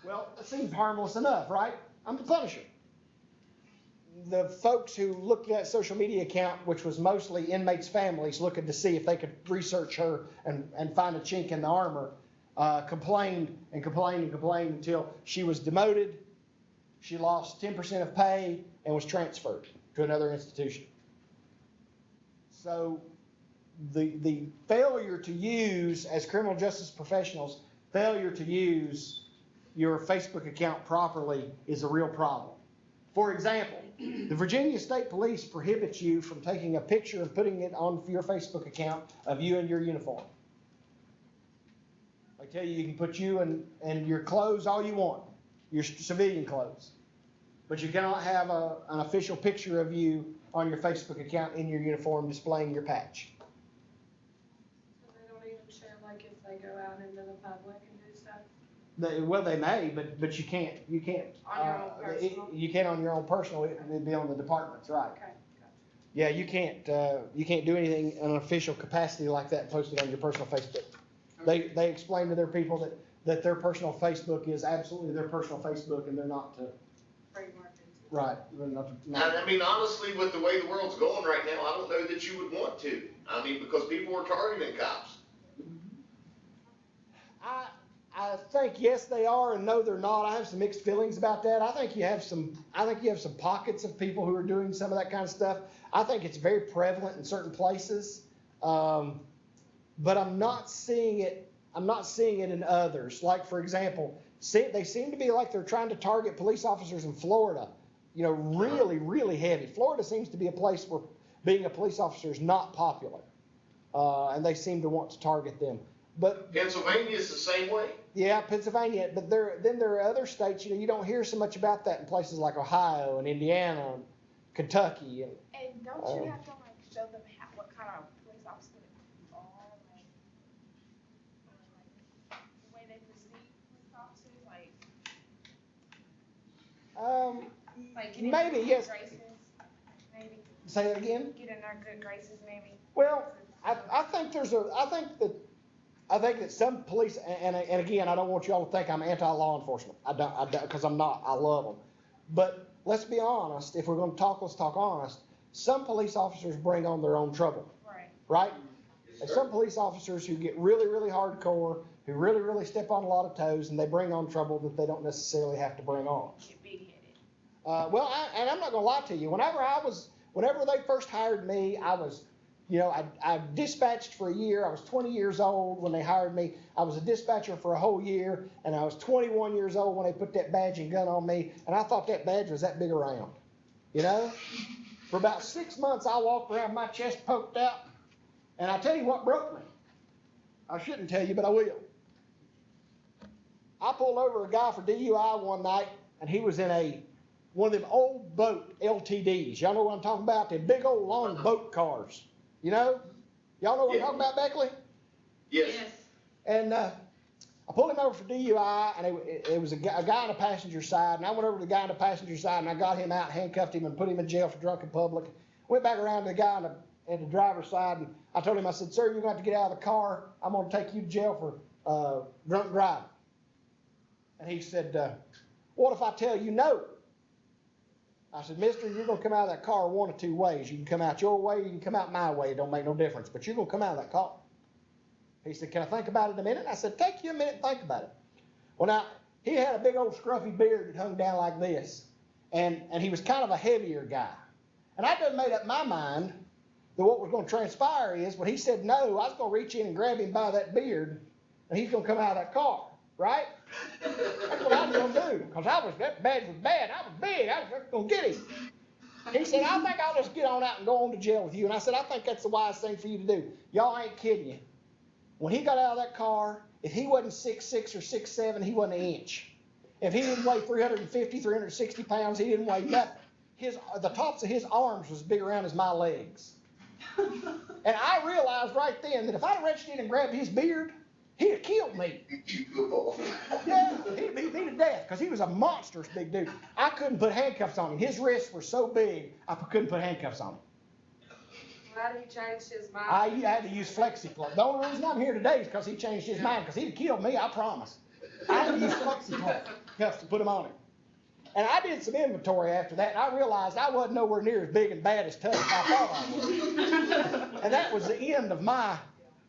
Well, it seems harmless enough, right? I'm the punisher. The folks who looked at that social media account, which was mostly inmates' families looking to see if they could research her and find a chink in the armor, complained and complained and complained until she was demoted, she lost 10% of pay, and was transferred to another institution. So the failure to use, as criminal justice professionals, failure to use your Facebook account properly is a real problem. For example, the Virginia State Police prohibits you from taking a picture and putting it on your Facebook account of you in your uniform. They tell you can put you and your clothes all you want, your civilian clothes. But you cannot have an official picture of you on your Facebook account in your uniform displaying your patch. So they don't even share, like, if they go out into the public and do stuff? They may, but you can't. On your own personal? You can't on your own personal. It'd be on the department's, right? Okay, gotcha. Yeah, you can't do anything in an official capacity like that posted on your personal Facebook. They explain to their people that their personal Facebook is absolutely their personal Facebook, and they're not to. Trademark it. Right. They're not to, I mean, honestly, with the way the world's going right now, I don't know that you would want to. I mean, because people are targeting cops. I think yes they are and no they're not. I have some mixed feelings about that. I think you have some pockets of people who are doing some of that kind of stuff. I think it's very prevalent in certain places, but I'm not seeing it in others. Like, for example, they seem to be like they're trying to target police officers in Florida. You know, really, really heavy. Florida seems to be a place where being a police officer is not popular, and they seem to want to target them. But Pennsylvania is the same way. Yeah, Pennsylvania. But then there are other states. You know, you don't hear so much about that in places like Ohio and Indiana, and Kentucky, and. And don't you have to, like, show them what kind of police officer you are, like, the way they perceive police officers, like get in Maybe, their good yes. graces, maybe, Say that again. get in their good graces, maybe. Well, I think that some police, and again, I don't want y'all to think I'm anti-law enforcement. I don't, because I'm not. I love them. But let's be honest. If we're going to talk, let's talk honest. Some police officers bring on their own trouble. Right. Right? There's some police officers who get really, really hardcore, who really, really step on a lot of toes, and they bring on trouble that they don't necessarily have to bring on. Get big-headed. Well, and I'm not going to lie to you. Whenever they first hired me, I was. You know, I dispatched for a year. I was 20 years old when they hired me. I was a dispatcher for a whole year, and I was 21 years old when they put that badge and gun on me, and I thought that badge was that big around. You know? For about 6 months, I walked around with my chest poked out, and I tell you what broke me. I shouldn't tell you, but I will. I pulled over a guy for DUI one night, and he was in one of them old boat LTDs. Y'all know what I'm talking about? Them big old long boat cars. You know? Y'all know what I'm talking about, Beckley? Yes. And I pulled him over for DUI, and it was a guy on the passenger side, and I went over to the guy on the passenger side, and I got him out, handcuffed him, and put him in jail for drunk in public. Went back around to the guy on the driver's side, and I told him, I said, sir, you're going to have to get out of the car. I'm going to take you to jail for drunk driving. And he said, what if I tell you no? I said, mister, you're going to come out of that car one of two ways. You can come out your way, you can come out my way. It don't make no difference, but you're going to come out of that car. He said, can I think about it a minute? I said, take you a minute and think about it. Well, now, he had a big old scruffy beard that hung down like this, and he was kind of a heavier guy. And I done made up my mind that what was going to transpire is when he said no, I was going to reach in and grab him by that beard, and he's going to come out of that car, right? That's what I was going to do, because that badge was bad. I was big. I was just going to get him. He said, I think I'll just get on out and go on to jail with you. And I said, I think that's the wise thing for you to do. Y'all ain't kidding you. When he got out of that car, if he wasn't 6'6" or 6'7", he wasn't an inch. If he didn't weigh 350, 360 pounds, he didn't weigh nothing. The tops of his arms was as big around as my legs. And I realized right then that if I'd reached in and grabbed his beard, he'd have killed me. You football. Yeah, he'd beat me to death because he was a monstrous big dude. I couldn't put handcuffs on him. His wrists were so big, I couldn't put handcuffs on him. Glad he changed his mind. I had to use FlexiClub. The only reason I'm here today is because he changed his mind, because he'd have killed me, I promise. I had to use FlexiClub to put him on him. And I did some inventory after that, and I realized I wasn't nowhere near as big and bad as tough as I thought I was. And that was the end of my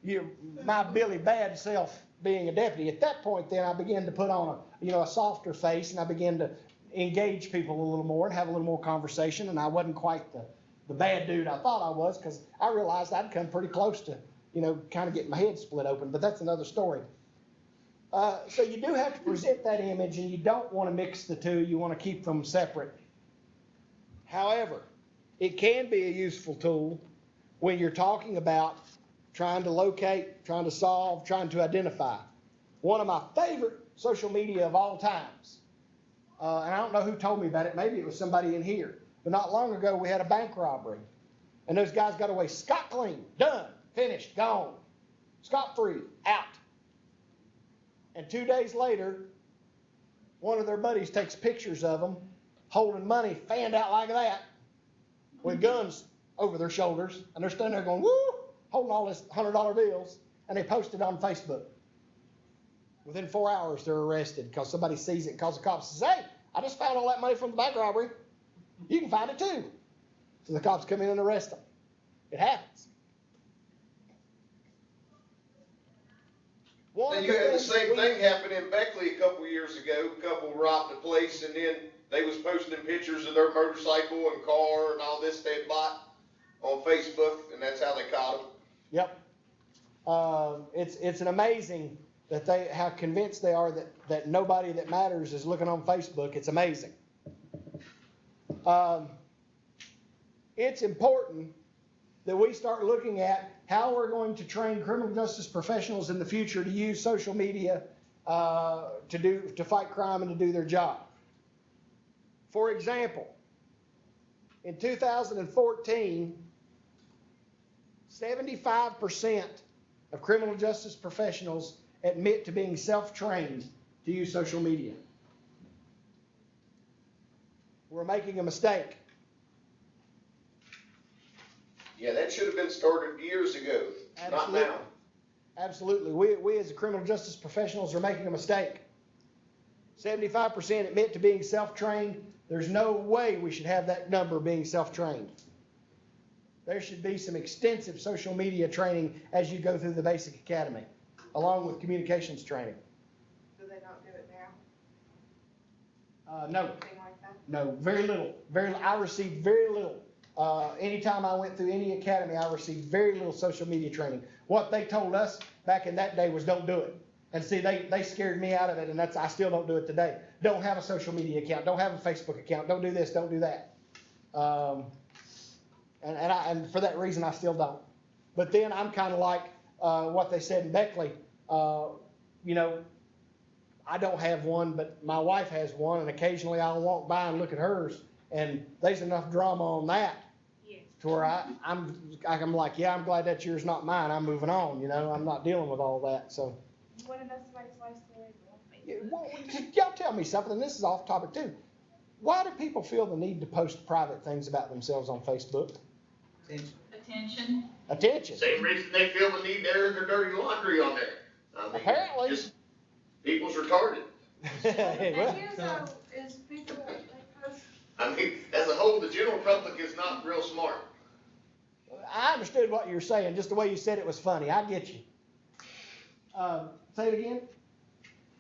Billy Bad self being a deputy. At that point, then I began to put on a softer face, and I began to engage people a little more and have a little more conversation. And I wasn't quite the bad dude I thought I was, because I realized I'd come pretty close to, kind of getting my head split open. But that's another story. So you do have to present that image, and you don't want to mix the two. You want to keep them separate. However, it can be a useful tool when you're talking about trying to locate, trying to solve, trying to identify. One of my favorite social media of all times, and I don't know who told me about it, maybe it was somebody in here, but not long ago we had a bank robbery, and those guys got away scot-clean, done, finished, gone, scot-free, out. And 2 days later, one of their buddies takes pictures of them holding money fanned out like that with guns over their shoulders, and they're standing there going, woo, holding all this $100 bills, and they post it on Facebook. Within 4 hours, they're arrested because somebody sees it and calls the cops and says, hey, I just found all that money from the bank robbery. You can find it too. So the cops come in and arrest them. It happens. And you had the same thing happen in Beckley a couple years ago. A couple robbed a place, and then they was posting pictures of their motorcycle and car and all this they bought on Facebook, and that's how they caught them. Yep. It's an amazing that how convinced they are that nobody that matters is looking on Facebook. It's amazing. It's important that we start looking at how we're going to train criminal justice professionals in the future to use social media to fight crime and to do their job. For example, in 2014, 75% of criminal justice professionals admit to being self-trained to use social media. We're making a mistake. Yeah, that should have been started years ago, not now. Absolutely. We as criminal justice professionals are making a mistake. 75% admit to being self-trained. There's no way we should have that number being self-trained. There should be some extensive social media training as you go through the basic academy, along with communications training. Do they not do it now? No. Anything like that? No, very little. I received very little. Anytime I went through any academy, I received very little social media training. What they told us back in that day was don't do it. And see, they scared me out of it, and I still don't do it today. Don't have a social media account. Don't have a Facebook account. Don't do this. Don't do that. And for that reason, I still don't. But then I'm kind of like what they said in Beckley. I don't have one, but my wife has one, and occasionally I'll walk by and look at hers, and there's enough drama on that to where I'm like, yeah, I'm glad that's yours, not mine. I'm moving on. I'm not dealing with all that. So. What if that's somebody's life story? Well, y'all tell me something, and this is off topic too. Why do people feel the need to post private things about themselves on Facebook? Attention. Same reason they feel the need to air their dirty laundry on there. I mean, Apparently. just people's retarded. And here's how is people, they post. I mean, as a whole, the general public is not real smart. I understood what you were saying. Just the way you said it was funny. I get you. Say it again.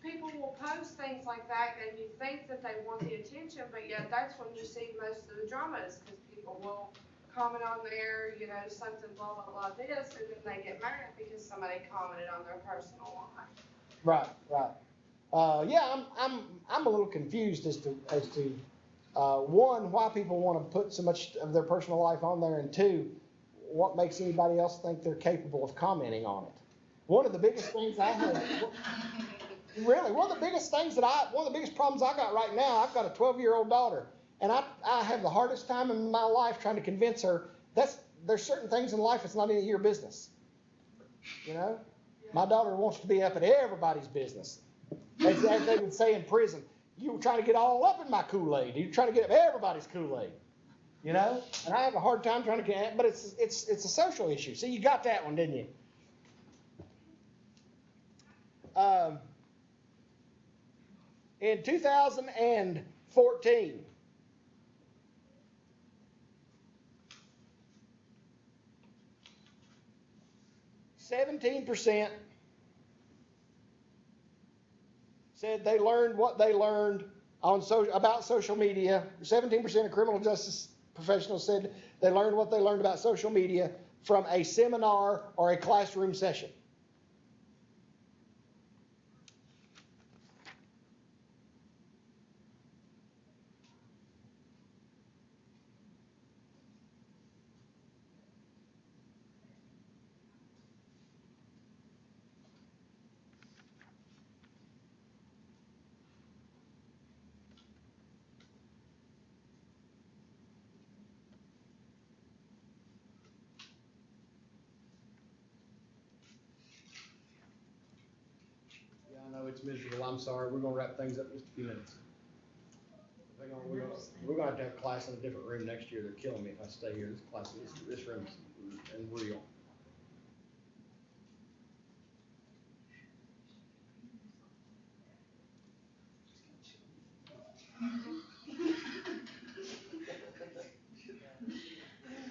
People will post things like that, and you think that they want the attention, but yet that's when you see most of the drama is because people will comment on there, something blah, blah, blah, this, and then they get mad because somebody commented on their personal life. Right. Yeah, I'm a little confused as to one, why people want to put so much of their personal life on there, and two, what makes anybody else think they're capable of commenting on it. One of the biggest things I have, really, one of the biggest problems I got right now, I've got a 12-year-old daughter, and I have the hardest time in my life trying to convince her there's certain things in life that's not any of your business. Yeah. My daughter wants to be up in everybody's business. As they would say in prison, you were trying to get all up in my Kool-Aid. You're trying to get up everybody's Kool-Aid. You know? And I have a hard time trying to get, but it's a social issue. See, you got that one, didn't you? In 2014, %, said they learned what they learned about social media. 17% of criminal justice professionals said they learned what they learned about social media from a seminar or a classroom session. Yeah, I know it's miserable. I'm sorry. We're gonna wrap things up in just a few minutes. We're gonna have to have class in a different room next year. They're killing me if I stay here. This room's unreal.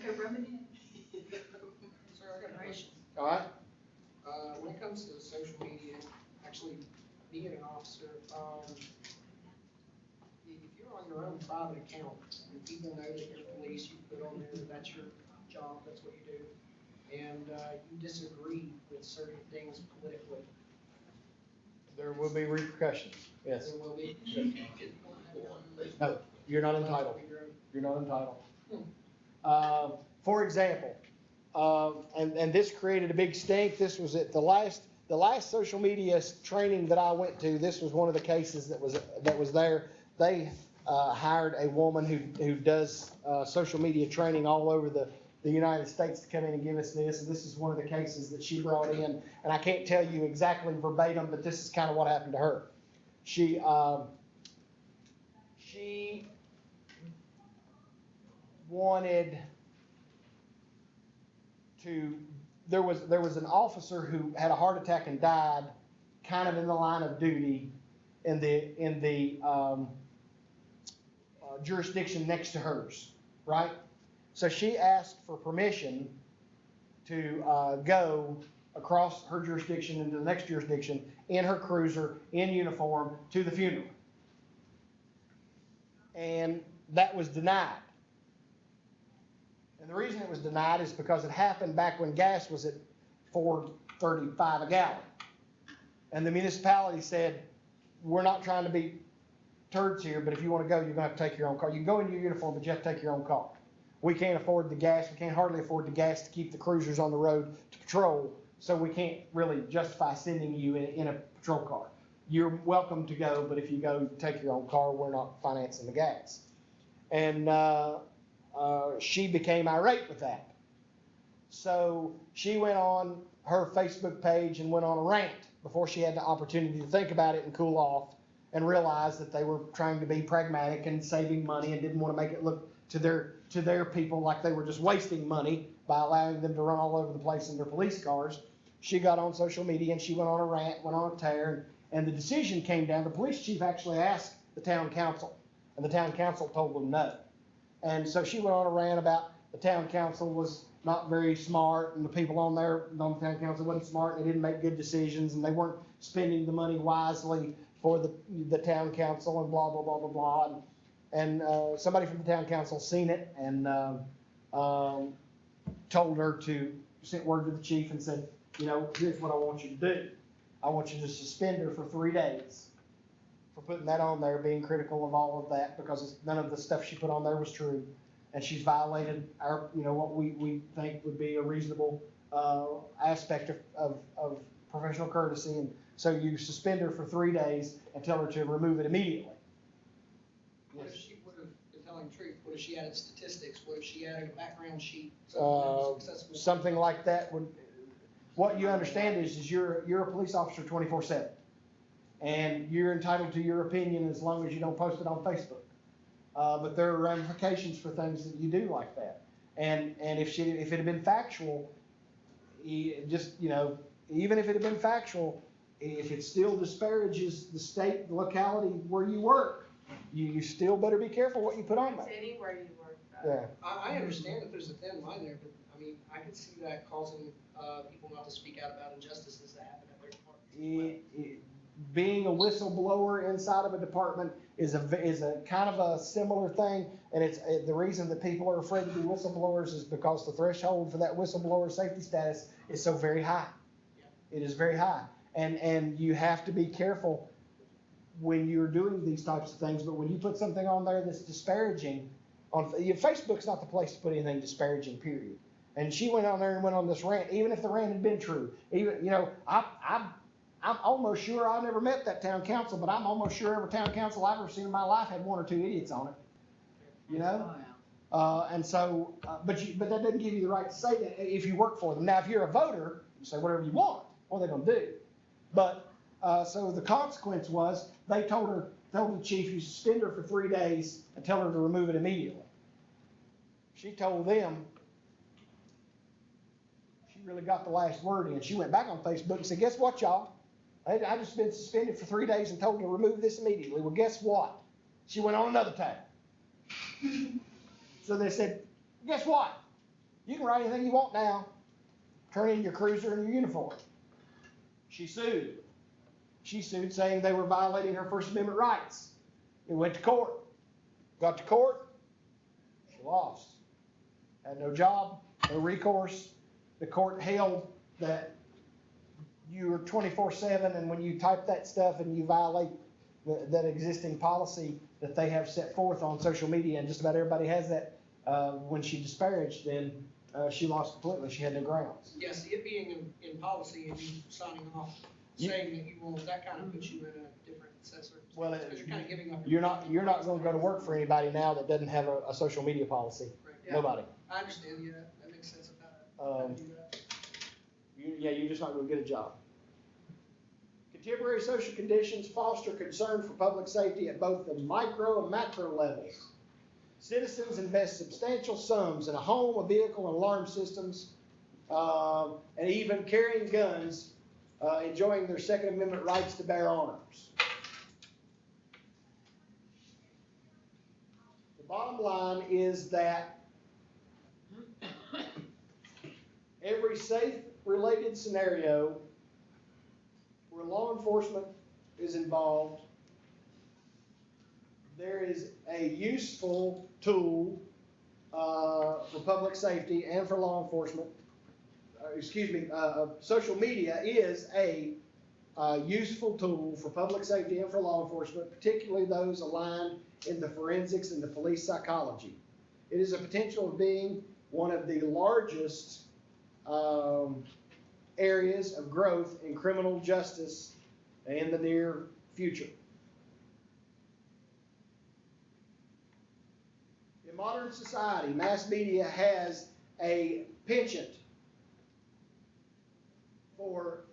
Go rub it in. Sir, I got a question. All right? When it comes to social media, actually being an officer, if you're on your own private account, and people know that you're police, you put on there that that's your job, that's what you do, and you disagree with certain things politically, There will be repercussions. Yes. there will be. No, you're not entitled. You're not entitled. For example, and this created a big stink. This was at the last social media training that I went to. This was one of the cases that was there. They hired a woman who does social media training all over the United States to come in and give us this. And this is one of the cases that she brought in. And I can't tell you exactly verbatim, but this is kind of what happened to her. She wanted to. There was an officer who had a heart attack and died, kind of in the line of duty, in the jurisdiction next to hers, right? So she asked for permission to go across her jurisdiction into the next jurisdiction in her cruiser, in uniform, to the funeral. And that was denied. And the reason it was denied is because it happened back when gas was at $4.35 a gallon. And the municipality said, we're not trying to be turds here, but if you want to go, you're going to have to take your own car. You can go in your uniform, but you have to take your own car. We can't afford the gas. We can't hardly afford the gas to keep the cruisers on the road to patrol, so we can't really justify sending you in a patrol car. You're welcome to go, but if you go, take your own car. We're not financing the gas. And she became irate with that. So she went on her Facebook page and went on a rant before she had the opportunity to think about it and cool off and realize that they were trying to be pragmatic and saving money and didn't want to make it look to their people like they were just wasting money by allowing them to run all over the place in their police cars. She got on social media and she went on a rant, went on a tear, and the decision came down. The police chief actually asked the town council, and the town council told them no. And so she went on a rant about the town council was not very smart, and the people on the town council wasn't smart, and they didn't make good decisions, and they weren't spending the money wisely for the town council, and blah, blah, blah, blah, blah. And somebody from the town council seen it and told her to send word to the chief and said, you know, here's what I want you to do. I want you to suspend her for 3 days for putting that on there, being critical of all of that, because none of the stuff she put on there was true. And she's violated our, you know, what we think would be a reasonable aspect of professional courtesy. And so you suspend her for 3 days and tell her to remove it immediately. What if she would have been telling the truth? What if she added statistics? What if she added a background sheet? Something like that would, what you understand is you're a police officer 24/7. And you're entitled to your opinion as long as you don't post it on Facebook. But there are ramifications for things that you do like that. And if it had been factual, even if it had been factual, if it still disparages the state, the locality where you work, you still better be careful what you put on there. It's anywhere you work, though. Yeah. I understand that there's a thin line there, but, I mean, I could see that causing, people not to speak out about injustices that happen at their department. Being a whistleblower inside of a department is a kind of a similar thing, and it's the reason that people are afraid to be whistleblowers is because the threshold for that whistleblower safety status is so very high. It is very high, and you have to be careful when you're doing these types of things. But when you put something on there that's disparaging, Facebook's not the place to put anything disparaging. Period. And she went on there and went on this rant, even if the rant had been true. I'm almost sure I never met that town council, but I'm almost sure every town council I've ever seen in my life had one or two idiots on it. And so, but that doesn't give you the right to say that if you work for them. Now, if you're a voter, you say whatever you want. What are they going to do? But so the consequence was they told the chief, you suspend her for 3 days and tell her to remove it immediately. She told them she really got the last word in. She went back on Facebook and said, guess what, y'all? I just been suspended for 3 days and told to remove this immediately. Well, guess what? She went on another tag. So they said, guess what? You can write anything you want now. Turn in your cruiser and your uniform. She sued. She sued saying they were violating her First Amendment rights. It went to court. Got to court. She lost. Had no job, no recourse. The court held that you're 24/7, and when you type that stuff and you violate that existing policy that they have set forth on social media, and just about everybody has that, when she disparaged, then she lost completely. She had no grounds. Yes, it being in policy and you signing off, saying that you won't, that kind of puts you in a different assessor. Well, Because you're kind of giving up. you're not going to go to work for anybody now that doesn't have a social media policy. Right, yeah. Nobody. I understand, yeah, that makes sense of how to do that. You're just not going to get a job. Contemporary social conditions foster concern for public safety at both the micro and macro levels. Citizens invest substantial sums in a home, a vehicle, and alarm systems, and even carrying guns, enjoying their Second Amendment rights to bear arms. The bottom line is that every safe-related scenario where law enforcement is involved, there is a useful tool for public safety and for law enforcement. Social media is a useful tool for public safety and for law enforcement, particularly those aligned in the forensics and the police psychology. It is a potential of being one of the largest areas of growth in criminal justice in the near future. In modern society, mass media has a penchant for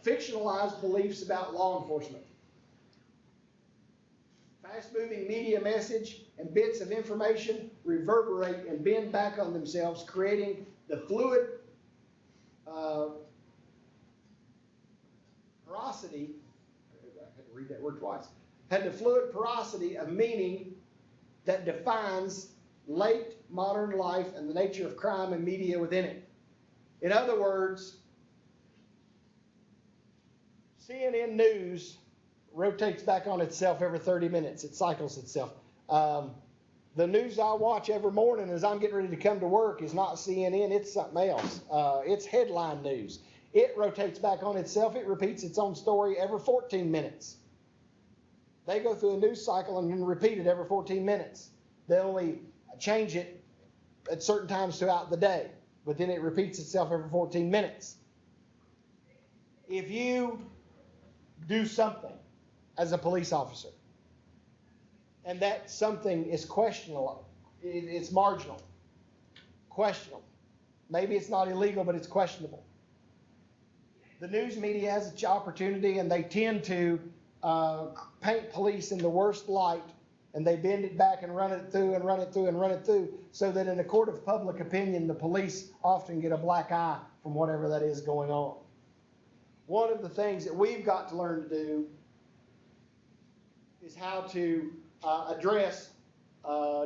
fictionalized beliefs about law enforcement. Fast-moving media message and bits of information reverberate and bend back on themselves, creating the fluid porosity, I had to read that word twice, had the fluid porosity of meaning that defines late modern life and the nature of crime and media within it. In other words, CNN News rotates back on itself every 30 minutes. It cycles itself. The news I watch every morning as I'm getting ready to come to work is not CNN, it's something else. It's headline news. It rotates back on itself. It repeats its own story every 14 minutes. They go through a news cycle and then repeat it every 14 minutes. They only change it at certain times throughout the day, but then it repeats itself every 14 minutes. If you do something as a police officer, and that something is questionable, it's marginal, questionable. Maybe it's not illegal, but it's questionable. the news media has its opportunity, and they tend to paint police in the worst light, and they bend it back and run it through and run it through and run it through, so that in a court of public opinion, the police often get a black eye from whatever that is going on. One of the things that we've got to learn to do is how to address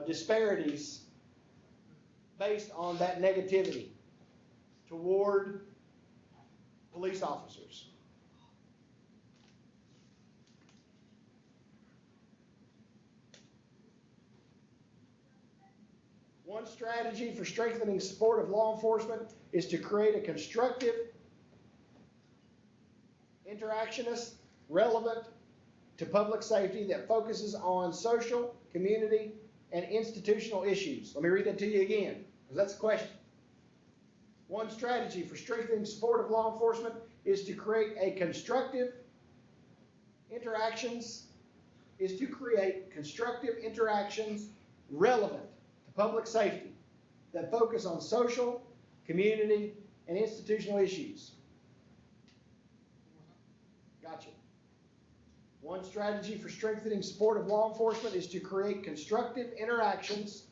disparities based on that negativity toward police officers. One strategy for strengthening support of law enforcement is to create a constructive, interactionist, relevant to public safety that focuses on social, community, and institutional issues. Let me read that to you again, because that's the question. One strategy for strengthening support of law enforcement is to create a constructive interactions relevant to public safety that focus on social, community, and institutional issues. Gotcha. One strategy for strengthening support of law enforcement is to create constructive interactions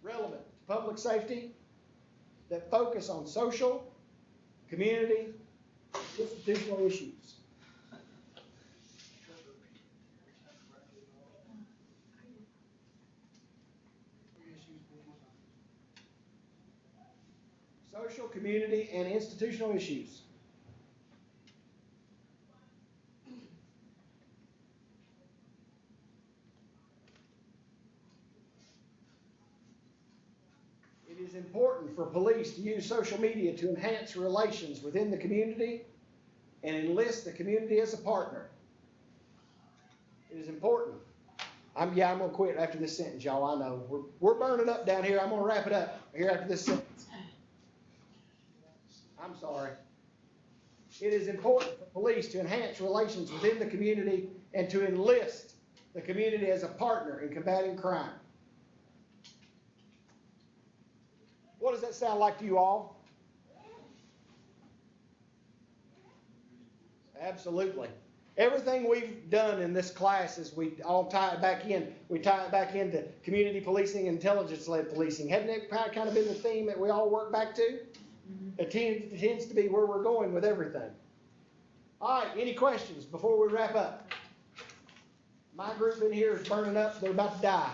relevant to public safety that focus on social, community, institutional issues. Social, community, and institutional issues. It is important for police to use social media to enhance relations within the community and enlist the community as a partner. It is important. I'm gonna quit after this sentence, y'all. I know we're burning up down here. I'm gonna wrap it up here after this sentence. I'm sorry. It is important for police to enhance relations within the community and to enlist the community as a partner in combating crime. What does that sound like to you all? Absolutely. Everything we've done in this class is we all tie it back in. We tie it back into community policing, intelligence-led policing. Hasn't that kind of been the theme that we all work back to? It tends to be where we're going with everything. All right, any questions before we wrap up? My group in here is burning up. They're about to die.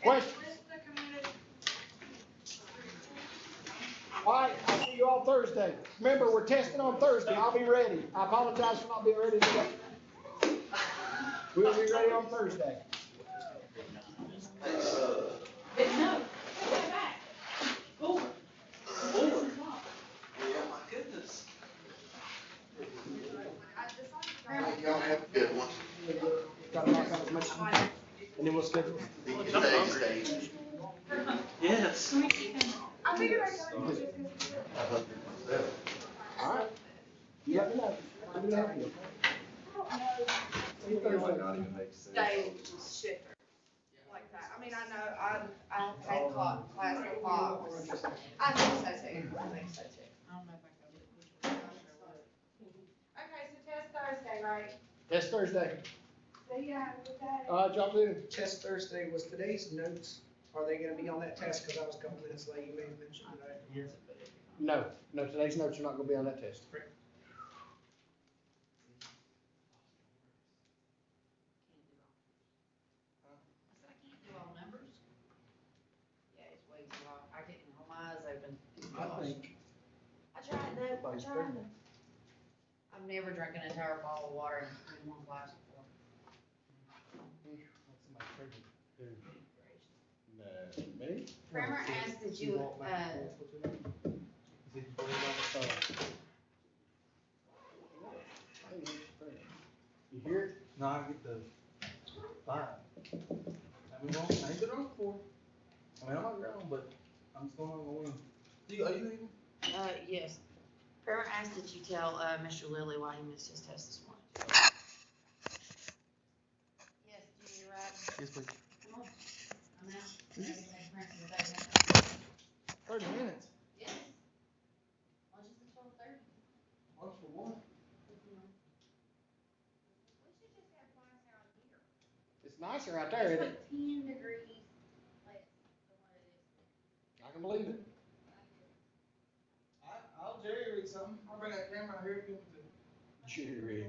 Questions? All right, I'll see you all Thursday. Remember, we're testing on Thursday. I'll be ready. I apologize for not being ready today. We'll be ready on Thursday. No, go back. Forward. Forward. Yeah, my goodness. Y'all have a good one. Got to knock out as much as you can, and then we'll schedule. Thanks. Yes. I figured I'd go just because. All right. You let me know. I'll be happy. See you Thursday. Day shifter like that. I mean, I know, I had class with Fox. I think so too. I don't know if I can do which one. Okay, so test Thursday, right? Test Thursday. See ya, have a good day. John Boone. Test Thursday, was today's notes, are they gonna be on that test? Cause I was a couple minutes late, you may have mentioned that. No, today's notes are not going to be on that test. So I can't do all numbers? Yeah, it's way too hot. I can't hold my eyes open. I tried though, I tried. I've never drank an entire bottle of water in one glass before. Me? Kramer asked that you, You hear it? No, I get the vibe. I mean, well, I ain't been on before. I mean, I'm not grown, but I'm just going on the wing. Are you leaving? yes. Kramer asked that you tell, Mr. Lilly why he missed his test this morning. Yes, do you right? Yes, please. Come on. I'm out. 30 minutes. Yeah. It's nicer out there, It's isn't it? like 10 degrees less than what it is. I can believe it. I'll Jerry read something. I'll bring that camera here. Give it to Jerry.